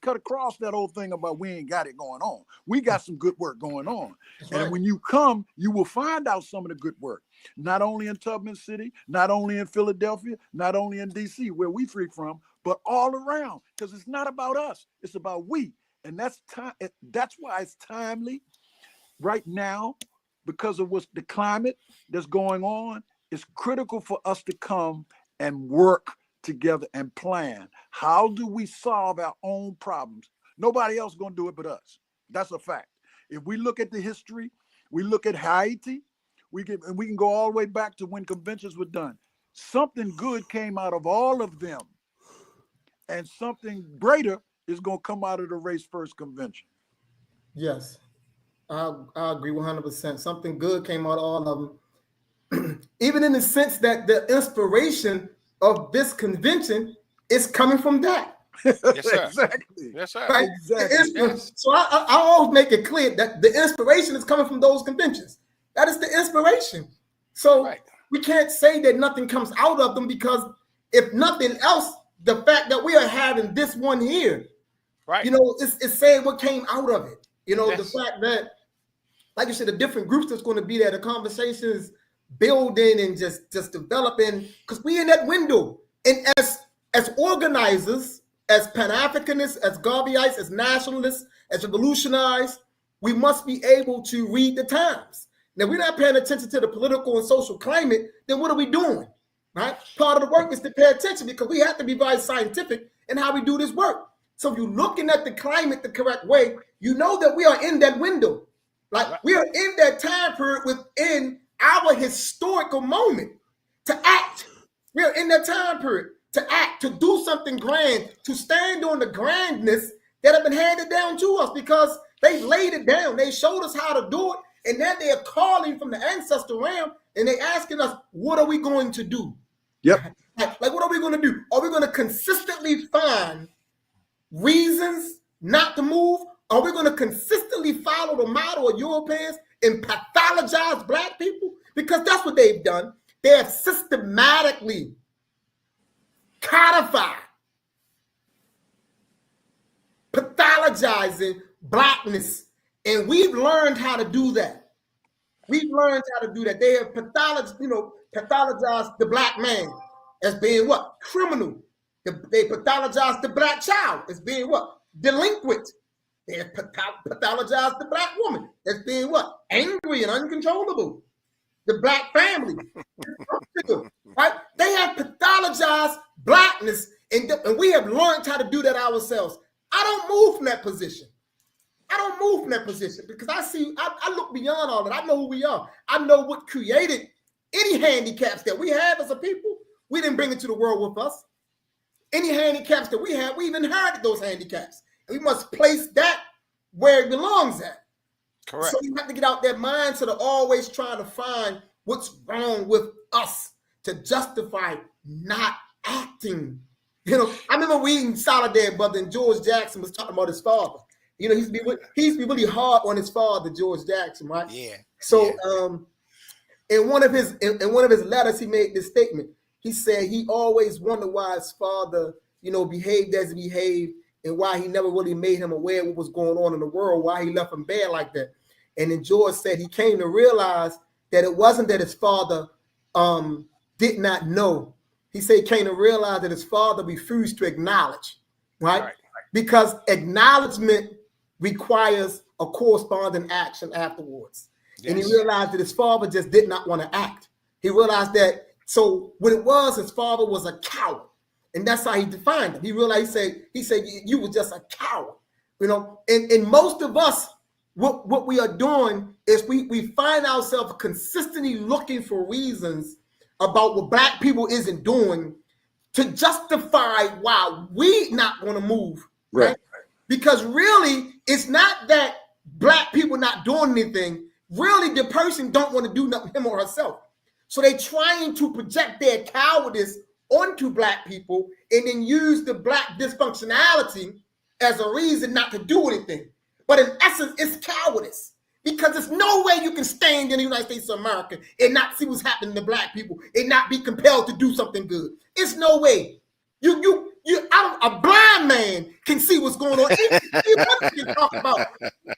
cut across that whole thing about we ain't got it going on. We got some good work going on. And when you come, you will find out some of the good work, not only in Tubman City, not only in Philadelphia, not only in DC, where we free from, but all around, because it's not about us, it's about we. And that's time. That's why it's timely right now, because of what's the climate that's going on. It's critical for us to come and work together and plan. How do we solve our own problems? Nobody else gonna do it but us. That's a fact. If we look at the history, we look at Haiti, we can go all the way back to when conventions were done. Something good came out of all of them, and something greater is gonna come out of the Race First Convention. Yes. I agree 100%. Something good came out of all of them. Even in the sense that the inspiration of this convention is coming from that. Yes, sir. Exactly. Yes, sir. Right? Exactly. Yes. So I always make it clear that the inspiration is coming from those conventions. That is the inspiration. So we can't say that nothing comes out of them, because if nothing else, the fact that we are having this one here, you know, it's saying what came out of it. You know, the fact that, like you said, the different groups that's going to be there, the conversations building and just developing, because we in that window. And as organizers, as Pan-Africanists, as Garveyites, as nationalists, as revolutionists, we must be able to read the times. Now, we're not paying attention to the political and social climate, then what are we doing? Right? Part of the work is to pay attention, because we have to be very scientific in how we do this work. So if you're looking at the climate the correct way, you know that we are in that window. Like, we are in that time period within our historical moment to act. We are in that time period to act, to do something grand, to stand on the grandness that have been handed down to us, because they laid it down. They showed us how to do it. And then they are calling from the ancestral realm, and they asking us, what are we going to do? Yep. Like what are we going to do? Are we going to consistently find reasons not to move? Are we going to consistently follow the model of Europeans and pathologize Black people? Because that's what they've done. They have systematically codified pathologizing Blackness, and we've learned how to do that. We've learned how to do that. They have pathologized the Black man as being what? Criminal. They pathologized the Black child as being what? Delinquent. They have pathologized the Black woman as being what? Angry and uncontrollable. The Black family. Right? They have pathologized Blackness, and we have learned how to do that ourselves. I don't move from that position. I don't move from that position, because I look beyond all that. I know who we are. I know what created any handicaps that we have as a people. We didn't bring it to the world with us. Any handicaps that we have, we've inherited those handicaps. And we must place that where it belongs at. Correct. So you have to get out that mindset of always trying to find what's wrong with us to justify not acting. You know, I remember reading Solidarity, Brother, and George Jackson was talking about his father. You know, he used to be really hard on his father, George Jackson, right? Yeah. So in one of his letters, he made this statement. He said he always wondered why his father, you know, behaved as he behaved, and why he never really made him aware of what was going on in the world, why he left him bare like that. And then George said he came to realize that it wasn't that his father did not know. He said he came to realize that his father refused to acknowledge, right? Because acknowledgement requires a corresponding action afterwards. Yes. And he realized that his father just did not want to act. He realized that, so what it was, his father was a coward. And that's how he defined him. He realized, he said, you were just a coward. You know, and most of us, what we are doing is we find ourselves consistently looking for reasons about what Black people isn't doing to justify why we not want to move, right? Because really, it's not that Black people not doing anything. Really, the person don't want to do nothing, him or herself. So they're trying to project their cowardice onto Black people and then use the Black dysfunctionality as a reason not to do anything. But in essence, it's cowardice. Because there's no way you can stand in the United States of America and not see what's happening to black people and not be compelled to do something good. It's no way. A blind man can see what's going on. Even can talk about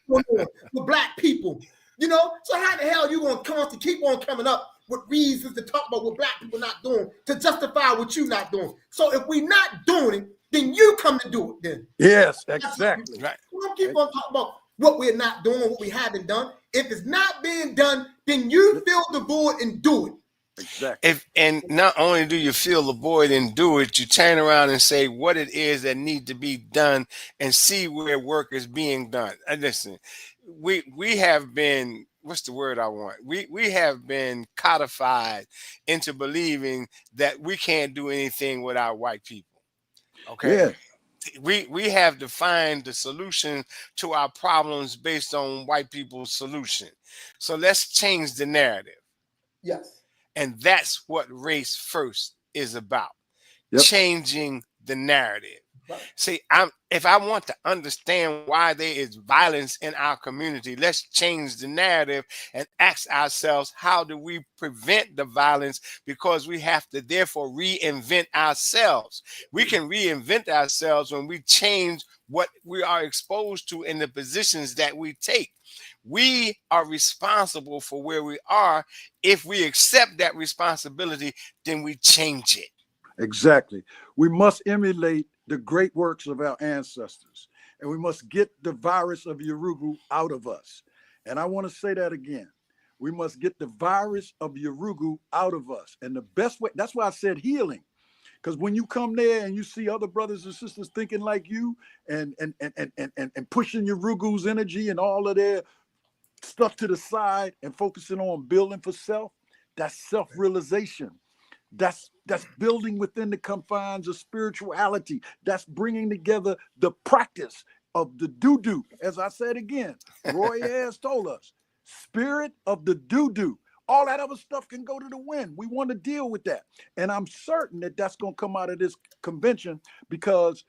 what's going on with black people. You know, so how the hell are you going to keep on coming up with reasons to talk about what black people not doing to justify what you not doing? So if we're not doing it, then you come to do it. Then yes, exactly. Right. We don't keep on talking about what we're not doing, what we haven't done. If it's not being done, then you fill the void and do it. Exactly. And not only do you fill the void and do it, you turn around and say what it is that need to be done and see where work is being done. And listen, we have been, what's the word I want? We have been codified into believing that we can't do anything without white people. Okay. Yeah. We have defined the solution to our problems based on white people's solution. So let's change the narrative. Yes. And that's what Race First is about. Yep. Changing the narrative. Right. See, if I want to understand why there is violence in our community, let's change the narrative and ask ourselves, how do we prevent the violence? Because we have to therefore reinvent ourselves. We can reinvent ourselves when we change what we are exposed to in the positions that we take. We are responsible for where we are. If we accept that responsibility, then we change it. Exactly. We must emulate the great works of our ancestors, and we must get the virus of Yurugu out of us. And I want to say that again. We must get the virus of Yurugu out of us. And the best way, that's why I said healing. Because when you come there and you see other brothers and sisters thinking like you and pushing Yurugu's energy and all of their stuff to the side and focusing on building for self, that's self-realization. That's building within the confines of spirituality. That's bringing together the practice of the doo-doo. As I said again, Roy has told us, spirit of the doo-doo. All that other stuff can go to the wind. We want to deal with that. And I'm certain that that's going to come out of this convention, because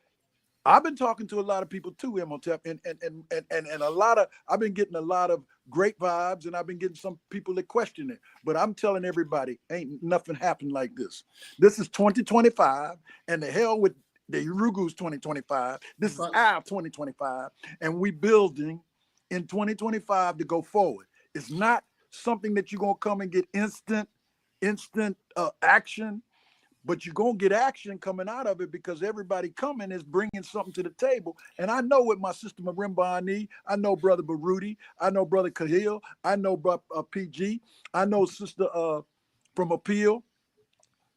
I've been talking to a lot of people too, Imhotep, and I've been getting a lot of great vibes, and I've been getting some people that question it. But I'm telling everybody, ain't nothing happened like this. This is 2025, and the hell with the Urugu's 2025. This is our 2025, and we building in 2025 to go forward. It's not something that you're gonna come and get instant action. But you're going to get action coming out of it, because everybody coming is bringing something to the table. And I know with my sister Marimbani, I know Brother Baruti, I know Brother Kahil, I know PG, I know Sister from Appeal.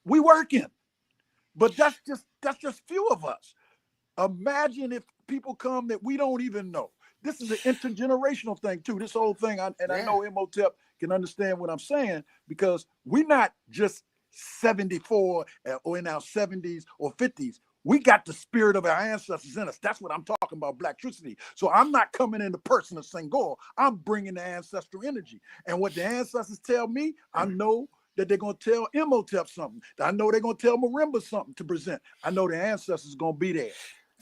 We working. But that's just few of us. Imagine if people come that we don't even know. This is an intergenerational thing too. This whole thing, I know Imhotep can understand what I'm saying, because we're not just 74 or in our 70s or 50s. We got the spirit of our ancestors in us. That's what I'm talking about, Blacktricity. So I'm not coming in the person of Senghor. I'm bringing the ancestral energy. And what the ancestors tell me, I know that they're going to tell Imhotep something. I know they're going to tell Marimba something to present. I know the ancestors are going to be there.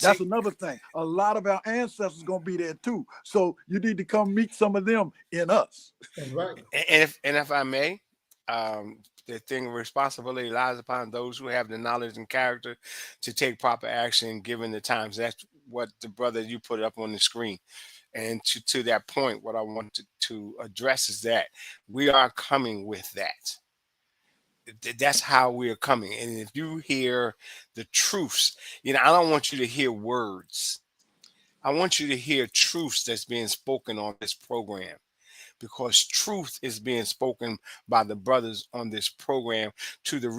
That's another thing. A lot of our ancestors are going to be there too. So you need to come meet some of them in us. That's right. And if I may, the thing of responsibility lies upon those who have the knowledge and character to take proper action given the times. That's what the brother you put up on the screen. And to that point, what I want to address is that we are coming with that. That's how we are coming. And if you hear the truths, I don't want you to hear words. I want you to hear truths that's being spoken on this program, because truth is being spoken by the brothers on this program to the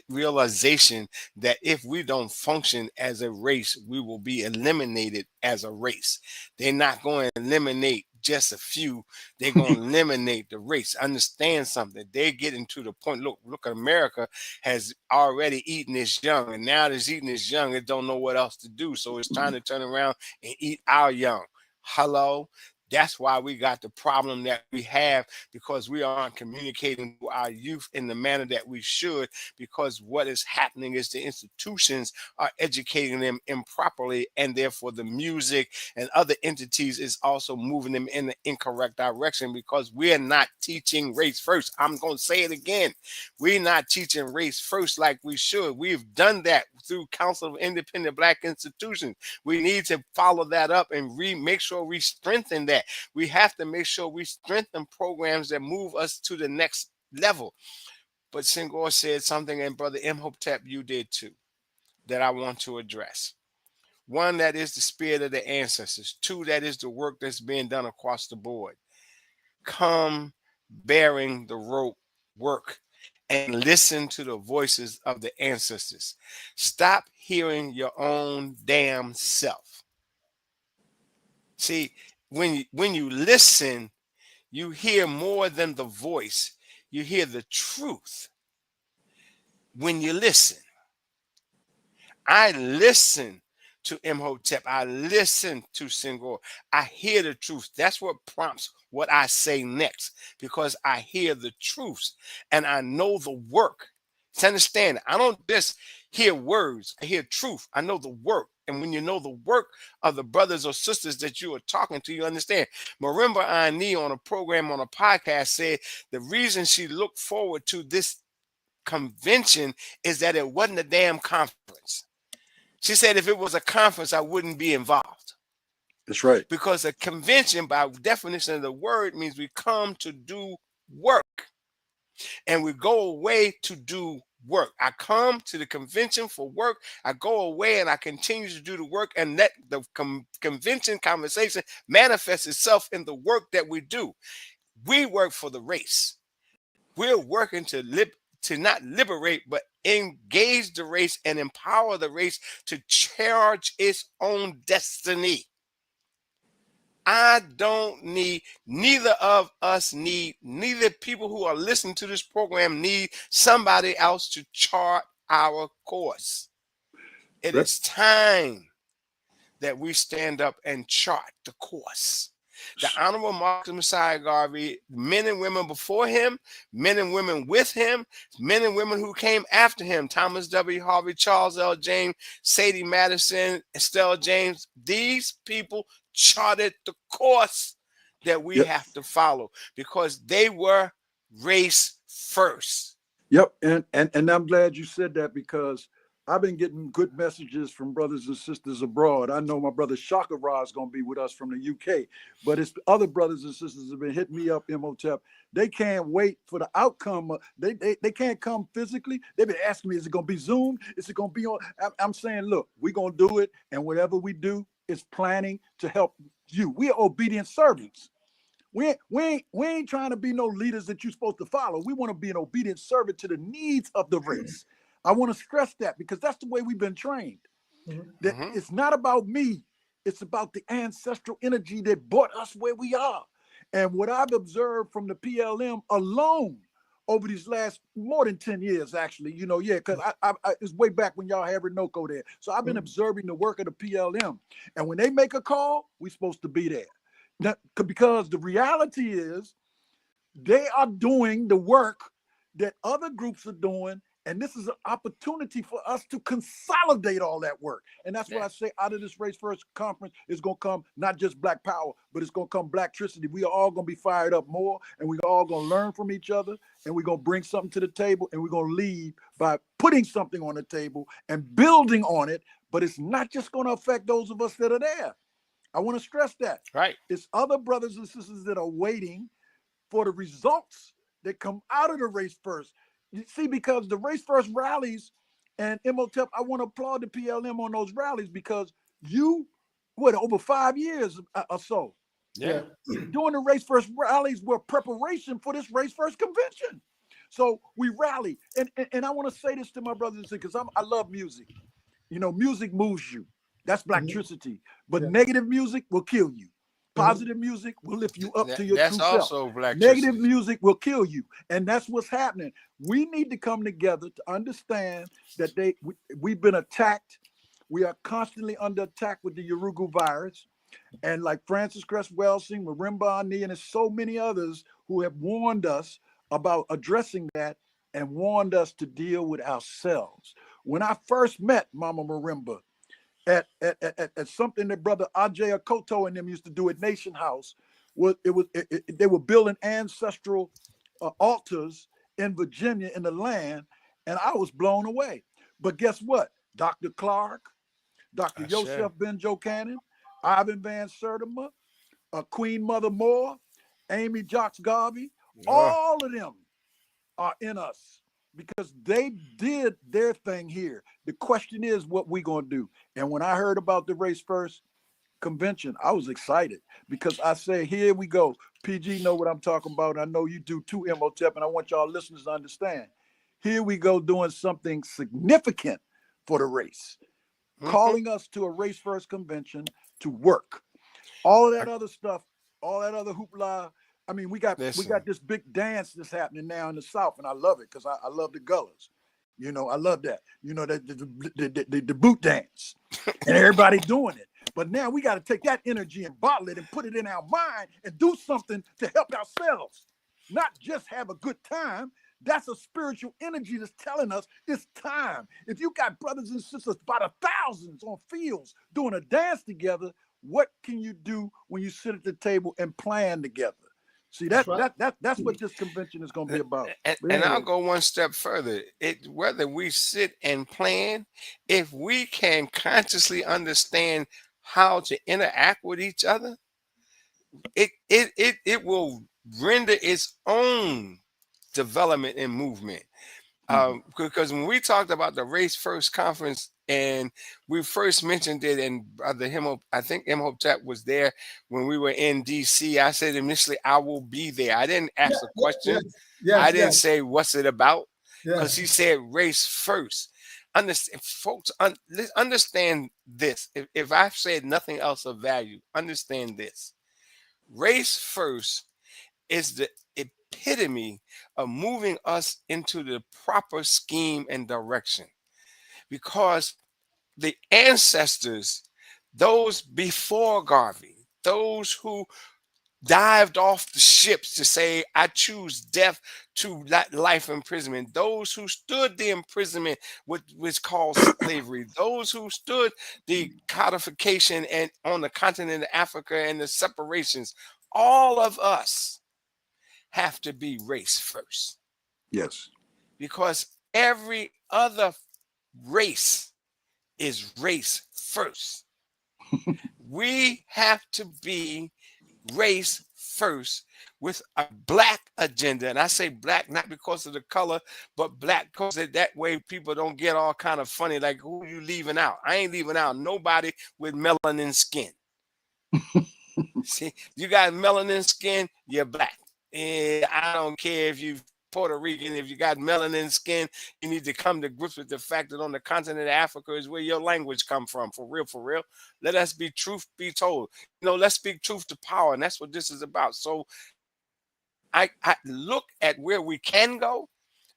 realization that if we don't function as a race, we will be eliminated as a race. They're not going to eliminate just a few. They're going to eliminate the race. Understand something. They're getting to the point. Look, America has already eaten its young, and now it's eating its young. It don't know what else to do. So it's trying to turn around and eat our young. Hello. That's why we got the problem that we have, because we aren't communicating to our youth in the manner that we should, because what is happening is the institutions are educating them improperly, and therefore the music and other entities is also moving them in the incorrect direction, because we're not teaching race first. I'm going to say it again. We're not teaching race first like we should. We've done that through Council of Independent Black Institutions. We need to follow that up and make sure we strengthen that. We have to make sure we strengthen programs that move us to the next level. But Senghor said something, and Brother Imhotep, you did too, that I want to address. One, that is the spirit of the ancestors. Two, that is the work that's being done across the board. Come bearing the rope work and listen to the voices of the ancestors. Stop hearing your own damn self. See, when you listen, you hear more than the voice. You hear the truth when you listen. I listen to Imhotep. I listen to Senghor. I hear the truth. That's what prompts what I say next, because I hear the truths and I know the work. To understand, I don't just hear words. I hear truth. I know the work. And when you know the work of the brothers or sisters that you are talking to, you understand. Marimba Ani on a program on a podcast said the reason she looked forward to this convention is that it wasn't a damn conference. She said if it was a conference, I wouldn't be involved. That's right. Because a convention, by definition of the word, means we come to do work. And we go away to do work. I come to the convention for work. I go away and I continue to do the work, and let the convention conversation manifest itself in the work that we do. We work for the race. We're working to not liberate, but engage the race and empower the race to charge its own destiny. I don't need, neither of us need, neither people who are listening to this program need somebody else to chart our course. It is time that we stand up and chart the course. The Honorable Marcus Messiah Garvey, men and women before him, men and women with him, men and women who came after him, Thomas W. Harvey, Charles L. James, Sadie Madison, Estelle James, these people charted the course that we have to follow, because they were race first. Yep, and I'm glad you said that, because I've been getting good messages from brothers and sisters abroad. I know my brother Shaka Ra is going to be with us from the UK, but it's other brothers and sisters have been hitting me up, Imhotep. They can't wait for the outcome. They can't come physically. They've been asking me, is it going to be Zoom? Is it going to be on? I'm saying, look, we're going to do it, and whatever we do is planning to help you. We are obedient servants. We ain't trying to be no leaders that you're supposed to follow. We want to be an obedient servant to the needs of the race. I want to stress that, because that's the way we've been trained. That it's not about me. It's about the ancestral energy that brought us where we are. And what I've observed from the PLM alone over these last more than 10 years, actually, because I it's way back when y'all had Renoco there. So I've been observing the work of the PLM. And when they make a call, we're supposed to be there. Now, because the reality is they are doing the work that other groups are doing. And this is an opportunity for us to consolidate all that work. And that's why I say out of this Race First conference is going to come not just Black power, but it's going to come Blacktricity. We are all going to be fired up more, and we're all going to learn from each other, and we're going to bring something to the table, and we're going to lead by putting something on the table and building on it. But it's not just going to affect those of us that are there. I want to stress that. Right. It's other brothers and sisters that are waiting for the results that come out of the Race First. You see, because the Race First rallies, and Imhotep, I want to applaud the PLM on those rallies, because over 5 years or so, doing the Race First rallies were preparation for this Race First convention. So we rally, and I want to say this to my brothers and sisters, because I love music. Music moves you. That's Blacktricity. But negative music will kill you. Positive music will lift you up to your true self. That's also Blacktricity. Negative music will kill you. And that's what's happening. We need to come together to understand that we've been attacked. We are constantly under attack with the Urugu virus. And like Francis Cress Welsing, Marimba Ani, and there's so many others who have warned us about addressing that and warned us to deal with ourselves. When I first met Mama Marimba at something that Brother Ajay Akoto and them used to do at Nation House, they were building ancestral altars in Virginia in the land, and I was blown away. But guess what? Dr. Clark, Dr. Yosef Benjo Cannon, Ivan Van Sertima, Queen Mother Moore, Amy Jocks Garvey, all of them are in us because they did their thing here. The question is what we gonna do. And when I heard about the Race First convention, I was excited because I say, here we go. PG know what I'm talking about. I know you do too, Imhotep, and I want y'all listeners to understand. Here we go doing something significant for the race, calling us to a Race First convention to work. All of that other stuff, all that other hoopla. I mean, we got this big dance that's happening now in the South, and I love it because I love the Gullahs. You know, I love that. You know, the boot dance, and everybody doing it. But now we got to take that energy and bottle it and put it in our mind and do something to help ourselves, not just have a good time. That's a spiritual energy that's telling us it's time. If you got brothers and sisters by the thousands on fields doing a dance together, what can you do when you sit at the table and plan together? See, that's what this convention is going to be about. And I'll go one step further. Whether we sit and plan, if we can consciously understand how to interact with each other, it will render its own development and movement. Because when we talked about the Race First conference and we first mentioned it, and I think Imhotep was there when we were in DC. I said initially, I will be there. I didn't ask a question. I didn't say, what's it about? Because he said Race First. Understand, folks, understand this. If I've said nothing else of value, understand this. Race First is the epitome of moving us into the proper scheme and direction, because the ancestors, those before Garvey, those who dived off the ships to say, I choose death to life imprisonment, those who stood the imprisonment, which was called slavery, those who stood the codification and on the continent of Africa and the separations, all of us have to be race first. Yes. Because every other race is race first. We have to be race first with a black agenda. And I say black not because of the color, but black because that way people don't get all kind of funny, like, who you leaving out? I ain't leaving out nobody with melanin skin. See, you got melanin skin, you're black. And I don't care if you Puerto Rican, if you got melanin skin, you need to come to grips with the fact that on the continent of Africa is where your language come from. For real, for real. Let us be truth be told. Let's speak truth to power. And that's what this is about. So I look at where we can go,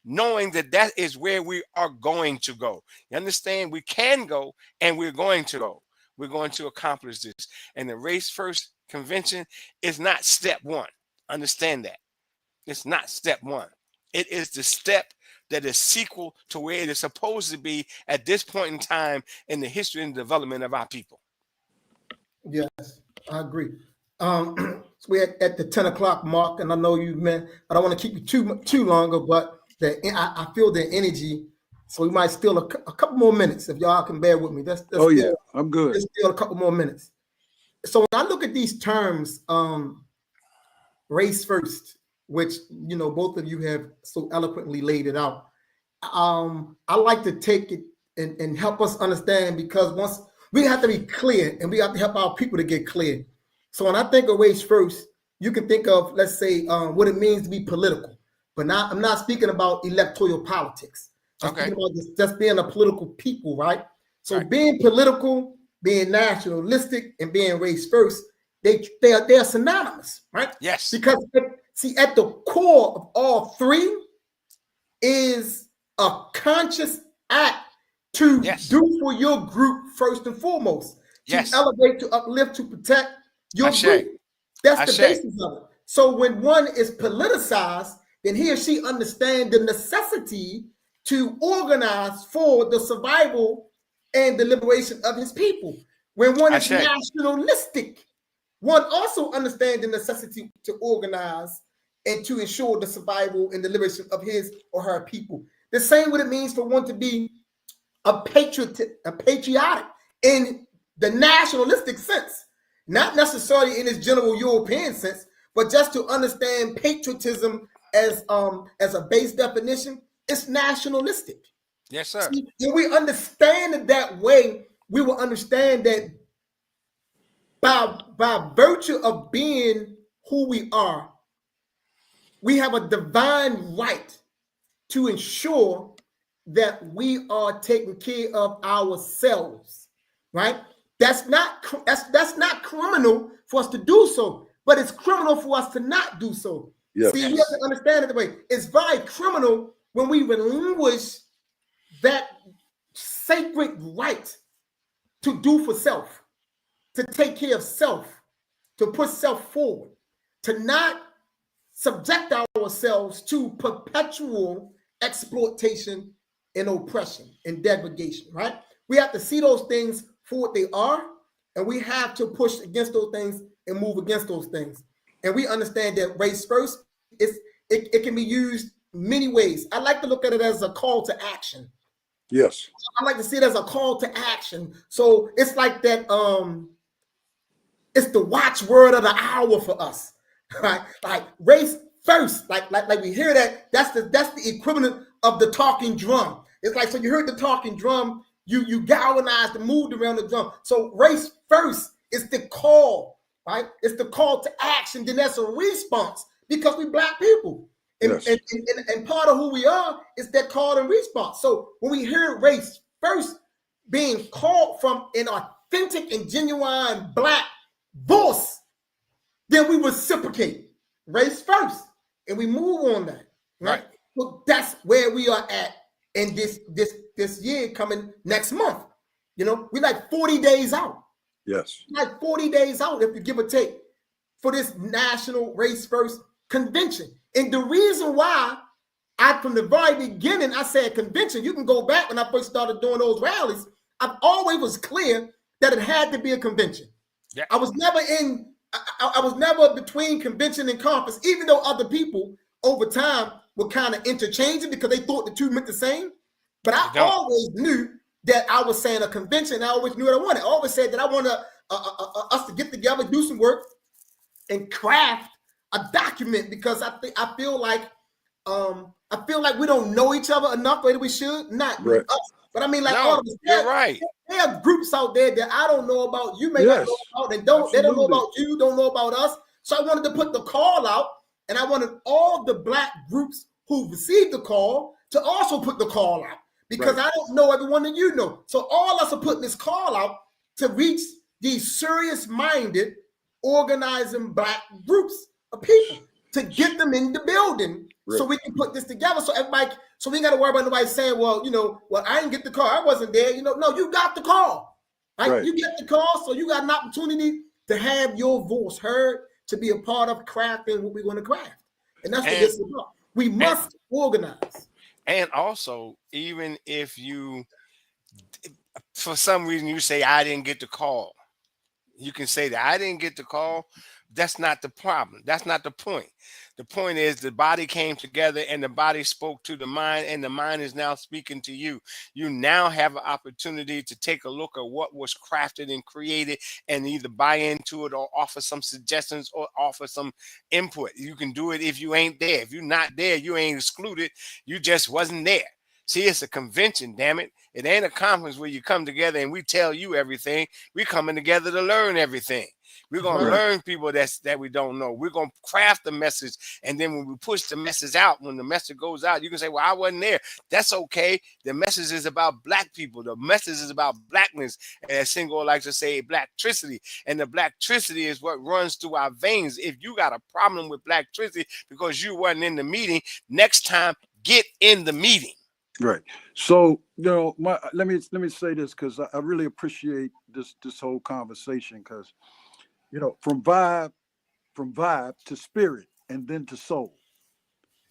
knowing that is where we are going to go. You understand? We can go and we're going to go. We're going to accomplish this. And the Race First convention is not step one. Understand that. It's not step one. It is the step that is sequel to where it is supposed to be at this point in time in the history and development of our people. Yes, I agree. So we're at the 10 o'clock mark, and I know you meant, I don't want to keep you too longer, but I feel the energy, so we might steal a couple more minutes if y'all can bear with me. I'm good. Let's steal a couple more minutes. So when I look at these terms, race first, which both of you have so eloquently laid it out, I like to take it and help us understand, because once we have to be clear and we have to help our people to get clear. So when I think of race first, you can think of, let's say, what it means to be political, but I'm not speaking about electoral politics. I'm speaking about just being a political people, right? So being political, being nationalistic, and being race first, they are synonymous, right? Yes. Because see, at the core of all three is a conscious act to do for your group first and foremost. to Yes. elevate, to uplift, to protect your Ashe. group. That's the Ashe. basis of it. So when one is politicized, then he or she understands the necessity to organize for the survival and the liberation of his people. When one is Ashe. nationalistic, one also understands the necessity to organize and to ensure the survival and the liberation of his or her people. The same what it means for one to be a patriotic in the nationalistic sense, not necessarily in its general European sense, but just to understand patriotism as a base definition. It's nationalistic. Yes, sir. See, when we understand it that way, we will understand that by virtue of being who we are, we have a divine right to ensure that we are taking care of ourselves, right? That's not criminal for us to do so, but it's criminal for us to not do so. Yes. See, you have to understand it the way. It's very criminal when we relinquish that sacred right to do for self, to take care of self, to put self forward, to not subject ourselves to perpetual exploitation and oppression and degradation, right? We have to see those things for what they are, and we have to push against those things and move against those things. And we understand that race first, it can be used many ways. I like to look at it as a call to action. Yes. I like to see it as a call to action. So it's like that, it's the watchword of the hour for us. Right? Like race first, like we hear that. That's the equivalent of the talking drum. It's like, so you heard the talking drum, you galvanized and moved around the drum. So race first is the call, right? It's the call to action. Then that's a response because we Black people. And, Yes. and part of who we are is that call and response. So when we hear race first being called from an authentic and genuine Black voice, then we reciprocate race first, and we move on that. Right. So that's where we are at in this year coming next month. You know, we're like 40 days out. Yes. Like 40 days out, if you give or take, for this National Race First Convention. And the reason why from the very beginning, I said convention, you can go back when I first started doing those rallies. I always was clear that it had to be a convention. Yeah. I was never between convention and conference, even though other people over time were kind of interchanging because they thought the two meant the same. But I always knew that I was saying a convention. I always knew what I wanted. I always said that I wanted us to get together, do some work, and craft a document because I feel like we don't know each other enough the way that we should. Not right. Us, but I mean, like all of us. You're right. There are groups out there that I don't know about. You may not know about, and they don't know about you, don't know about us. So I wanted to put the call out, and I wanted all the Black groups who received the call to also put the call out because I don't know everyone that you know. So all of us are putting this call out to reach these serious-minded, organizing Black groups of people to get them in the building so we can put this together. So everybody, so we ain't got to worry about nobody saying, well, I didn't get the call. I wasn't there. No, you got the call. Right? You get the call, so you got an opportunity to have your voice heard, to be a part of crafting what we want to craft. And that's what this is about. We must organize. And also, even if you, for some reason, you say, I didn't get the call, you can say that I didn't get the call. That's not the problem. That's not the point. The point is the body came together and the body spoke to the mind, and the mind is now speaking to you. You now have an opportunity to take a look at what was crafted and created and either buy into it or offer some suggestions or offer some input. You can do it if you ain't there. If you're not there, you ain't excluded. You just wasn't there. See, it's a convention, damn it. It ain't a conference where you come together and we tell you everything. We're coming together to learn everything. We're going to learn people that we don't know. We're going to craft the message. And then when we push the message out, when the message goes out, you can say, well, I wasn't there. That's okay. The message is about Black people. The message is about Blackness. As Singo likes to say, Blacktricity. And the Blacktricity is what runs through our veins. If you got a problem with Blacktricity because you wasn't in the meeting, next time, get in the meeting. Right. So, let me say this, because I really appreciate this whole conversation, because from vibe to spirit and then to soul.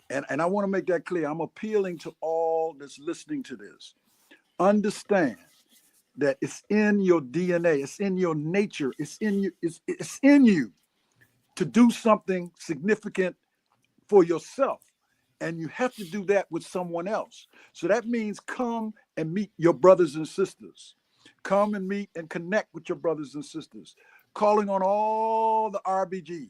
And I want to make that clear. I'm appealing to all that's listening to this. Understand that it's in your DNA, it's in your nature, it's in you to do something significant for yourself. And you have to do that with someone else. So that means come and meet your brothers and sisters. Come and meet and connect with your brothers and sisters. Calling on all the RBGs.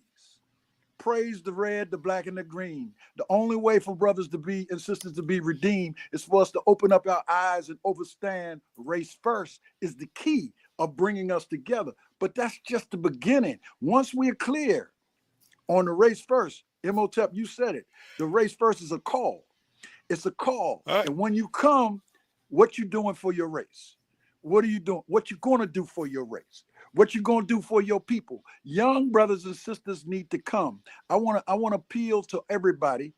Praise the red, the black, and the green. The only way for brothers to be and sisters to be redeemed is for us to open up our eyes and understand race first is the key of bringing us together. But that's just the beginning. Once we're clear on the race first, Imhotep, you said it. The race first is a call. It's a call. All right. And when you come, what you doing for your race? What are you doing? What you going to do for your race? What you going to do for your people? Young brothers and sisters need to come. I want to appeal to everybody.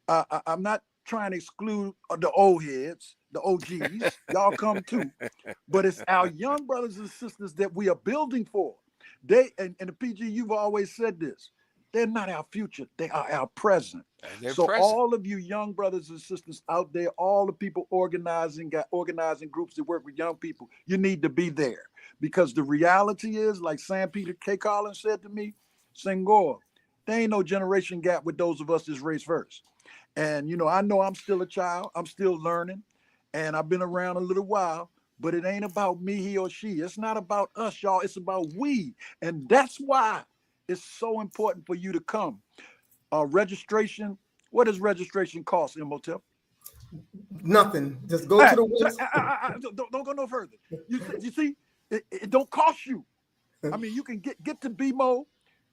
I'm not trying to exclude the old heads, the OGs. Y'all come too. But it's our young brothers and sisters that we are building for. They and the PG, you've always said this. They're not our future. They are our present. So present. all of you young brothers and sisters out there, all the people got organizing groups that work with young people, you need to be there. Because the reality is, like Sam Peter K. Collins said to me, Senghor, there ain't no generation gap with those of us that's race first. And, I know I'm still a child. I'm still learning. And I've been around a little while. But it ain't about me, he or she. It's not about us, y'all. It's about we. And that's why it's so important for you to come. Registration. What does registration cost, Imhotep? Nothing. Just go to the website. Don't go no further. You see, it don't cost you. I mean, you can get to BMO,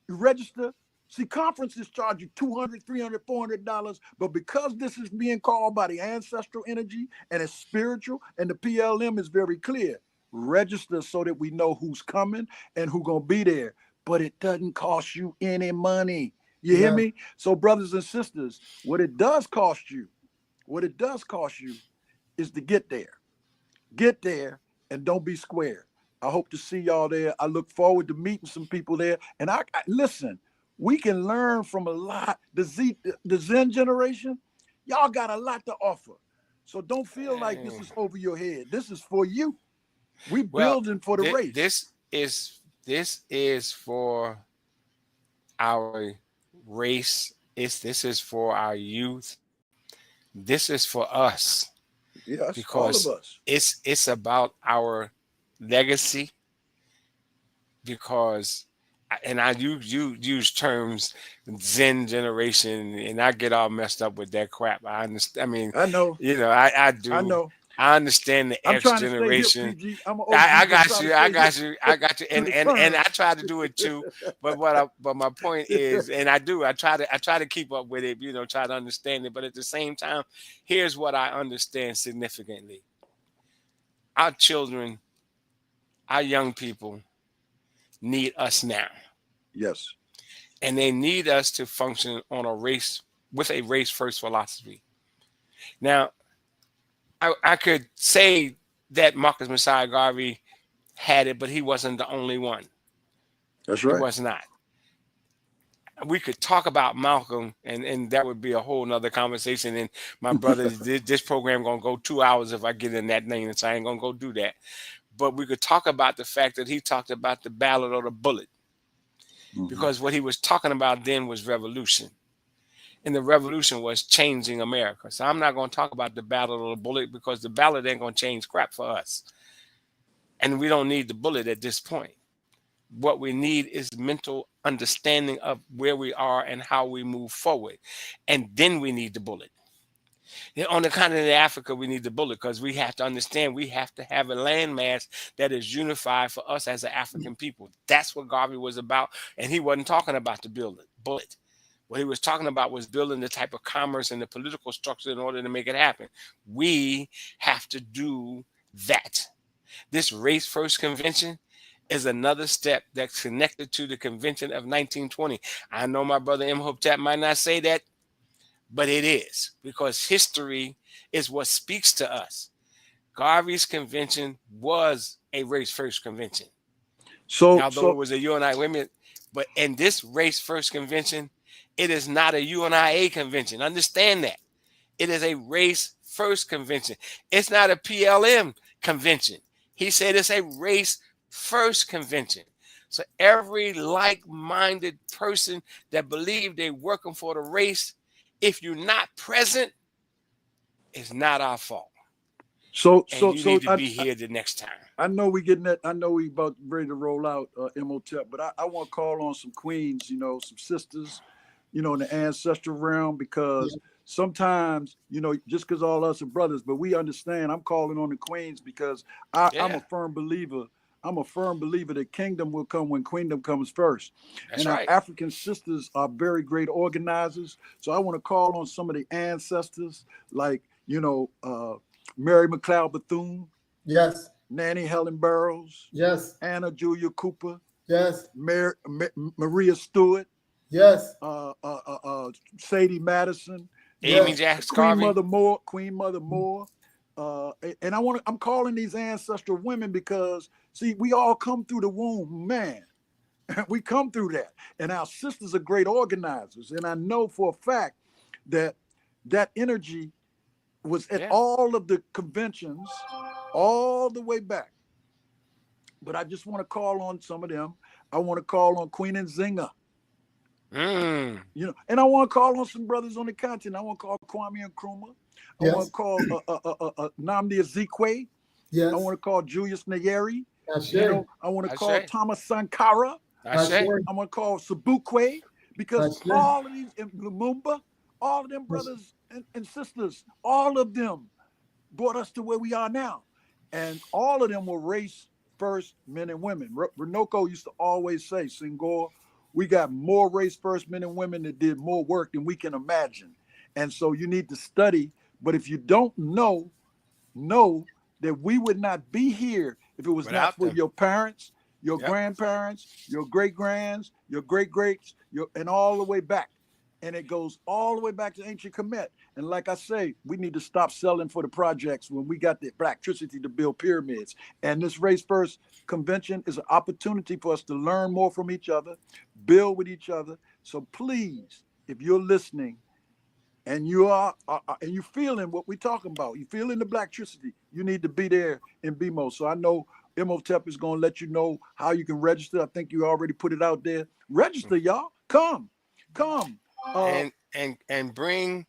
you register. See, conferences charge you $200, $300, $400, but because this is being called by the ancestral energy and it's spiritual, and the PLM is very clear, register so that we know who's coming and who's gonna be there. But it doesn't cost you any money. You hear me? So, brothers and sisters, what it does cost you is to get there. Get there and don't be square. I hope to see y'all there. I look forward to meeting some people there. And I listen, we can learn from a lot. The Zen generation, y'all got a lot to offer. So don't feel like this is over your head. This is for you. We building for the race. This is for our race. This is for our youth. This is for us. Yes, because all of us. It's about our legacy. Because, and I use terms Zen generation, and I get all messed up with that crap. I understand. I mean, I know. I do. I know. I understand the X generation. I got you. And I try to do it too. But my point is, and I try to keep up with it, try to understand it. But at the same time, here's what I understand significantly. Our children, our young people need us now. Yes. And they need us to function on with a race first philosophy. Now, I could say that Marcus Messiah Garvey had it, but he wasn't the only one. That's right. He was not. We could talk about Malcolm, and that would be a whole nother conversation. And my brother, this program going to go 2 hours if I get in that lane, so I ain't going to go do that. But we could talk about the fact that he talked about the ballot or the bullet. Mm-hmm. Because what he was talking about then was revolution. And the revolution was changing America. So I'm not going to talk about the ballot or the bullet, because the ballot ain't going to change crap for us. And we don't need the bullet at this point. What we need is mental understanding of where we are and how we move forward. And then we need the bullet. On the continent of Africa, we need the bullet, because we have to understand we have to have a landmass that is unified for us as an African people. That's what Garvey was about. And he wasn't talking about the bullet. What he was talking about was building the type of commerce and the political structure in order to make it happen. We have to do that. This Race First Convention is another step that's connected to the convention of 1920. I know my brother Imhotep might not say that, but it is, because history is what speaks to us. Garvey's convention was a race first convention. Although it was a UNI women, but in this race first convention, it is not a UNIA convention. Understand that. It is a race first convention. It's not a PLM convention. He said it's a race first convention. So every like-minded person that believe they're working for the race, if you're not present, it's not our fault. You need to be here the next time. I know we getting that. I know we about ready to roll out MOTEP, but I want to call on some queens, some sisters, in the ancestral realm, because sometimes, just because all us are brothers, but we understand. I'm calling on the queens because I'm a firm believer. I'm a firm believer that kingdom will come when queendom comes first. That's and right. Our African sisters are very great organizers. So I want to call on some of the ancestors, like, Mary McLeod Bethune. Yes. Nanny Helen Burroughs. Yes. Anna Julia Cooper. Yes. Maria Stewart. Yes. Sadie Madison. Amy Jackson Garvey. Queen Mother Moore. And I'm calling these ancestral women because, see, we all come through the womb, man. We come through that. And our sisters are great organizers. And I know for a fact that energy was at all of the conventions all the way back. But I just want to call on some of them. I want to call on Queen Nzinga. And I want to call on some brothers on the continent. I want to call Kwame Nkrumah. I want to call Nnamdi Azikiwe. Yes. I want to call Julius Nyerere. I want to call Thomas Sankara. I want to call Sobukwe, because all of these, Lumumba, all of them brothers and sisters, all of them brought us to where we are now. And all of them were race first men and women. Renoko used to always say, Senghor, we got more race first men and women that did more work than we can imagine. And so you need to study. But if you don't know that we would not be here if it was not for your parents, your grandparents, your great-grands, your great-greats, and all the way back. And it goes all the way back to ancient Kemet. And like I say, we need to stop selling for the projects when we got the electricity to build pyramids. And this Race First convention is an opportunity for us to learn more from each other, build with each other. So please, if you're listening and you are and you feeling what we're talking about, you feeling the electricity, you need to be there in BMO. So I know MOTEP is going to let you know how you can register. I think you already put it out there. Register, y'all. Come. And bring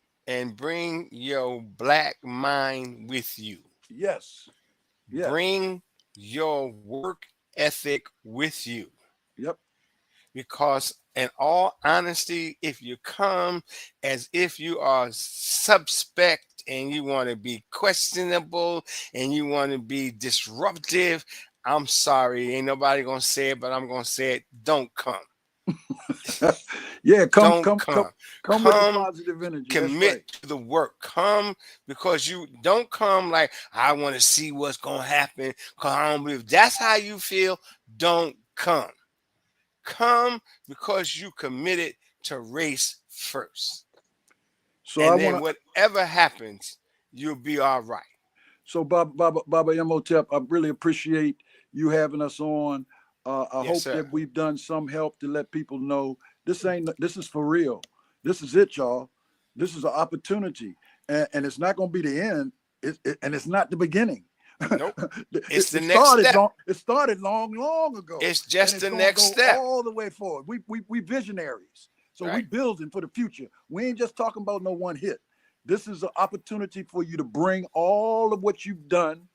your black mind with you. Yes. Bring your work ethic with you. Yep. Because in all honesty, if you come as if you are suspect and you want to be questionable and you want to be disruptive, I'm sorry, ain't nobody gonna say it, but I'm gonna say it. Don't come. Come with the positive energy. Commit to the work. Come because you don't come like I want to see what's gonna happen because I don't believe. That's how you feel. Don't come. Come because you committed to race first. So then whatever happens, you'll be all right. So Baba MOTEP, I really appreciate you having us on. I hope that we've done some help to let people know this is for real. This is it, y'all. This is an opportunity. And it's not going to be the end. And it's not the beginning. Nope. It's the next step. It started long ago. It's just the next step. All the way forward. We visionaries. So we building for the future. We ain't just talking about no one hit. This is an opportunity for you to bring all of what you've done,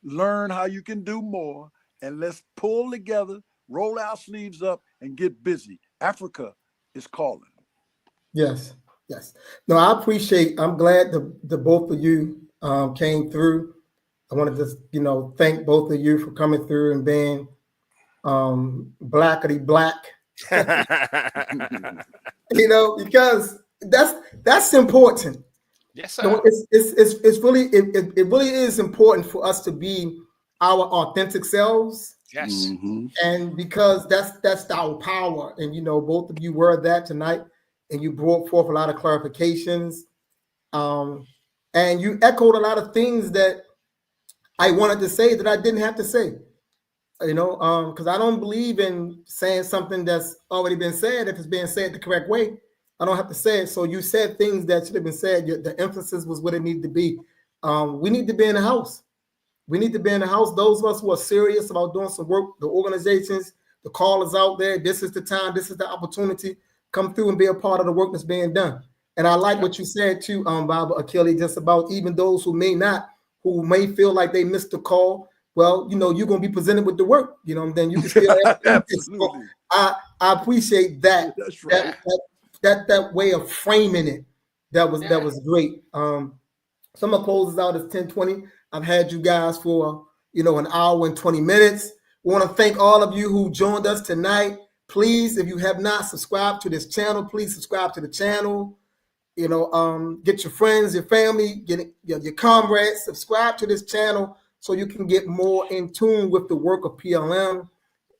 learn how you can do more, and let's pull together, roll our sleeves up, and get busy. Africa is calling. Yes. No, I'm glad the both of you came through. I wanted to, thank both of you for coming through and being blackity black. Because that's important. Yes, sir. It really is important for us to be our authentic selves. Yes. Mm-hmm. And because that's our power. And both of you were that tonight, and you brought forth a lot of clarifications And you echoed a lot of things that I wanted to say that I didn't have to say. Because I don't believe in saying something that's already been said. If it's being said the correct way, I don't have to say it. So you said things that should have been said. The emphasis was what it needed to be. We need to be in the house. We need to be in the house. Those of us who are serious about doing some work, the organizations, the callers out there, this is the time, this is the opportunity. Come through and be a part of the work that's being done. And I like what you said too, Baba Achille, just about even those who may feel like they missed the call. Well, you're going to be presented with the work, then you can still Absolutely. I appreciate that. That's right. That way of framing it. That was great. So I'm gonna close this out at 10:20. I've had you guys for an hour and 20 minutes. We want to thank all of you who joined us tonight. Please, if you have not subscribed to this channel, please subscribe to the channel. Get your friends, your family, get your comrades, subscribe to this channel so you can get more in tune with the work of PLM.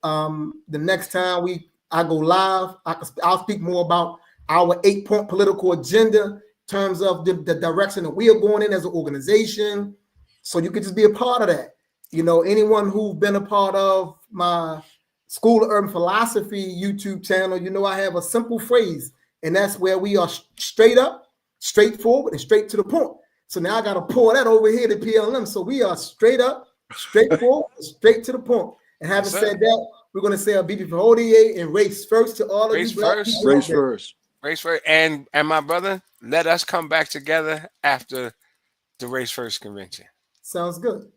The next time I go live, I'll speak more about our 8-point political agenda in terms of the direction that we are going in as an organization. So you can just be a part of that. Anyone who's been a part of my School of Urban Philosophy YouTube channel, I have a simple phrase, and that's where we are straight up, straightforward, and straight to the point. So now I got to pour that over here to PLM. So we are straight up, straightforward, straight to the point. And having said that, we're going to say a BB for Hodie and race first to all of you. Race first. Race first. And my brother, let us come back together after the Race First convention. Sounds good.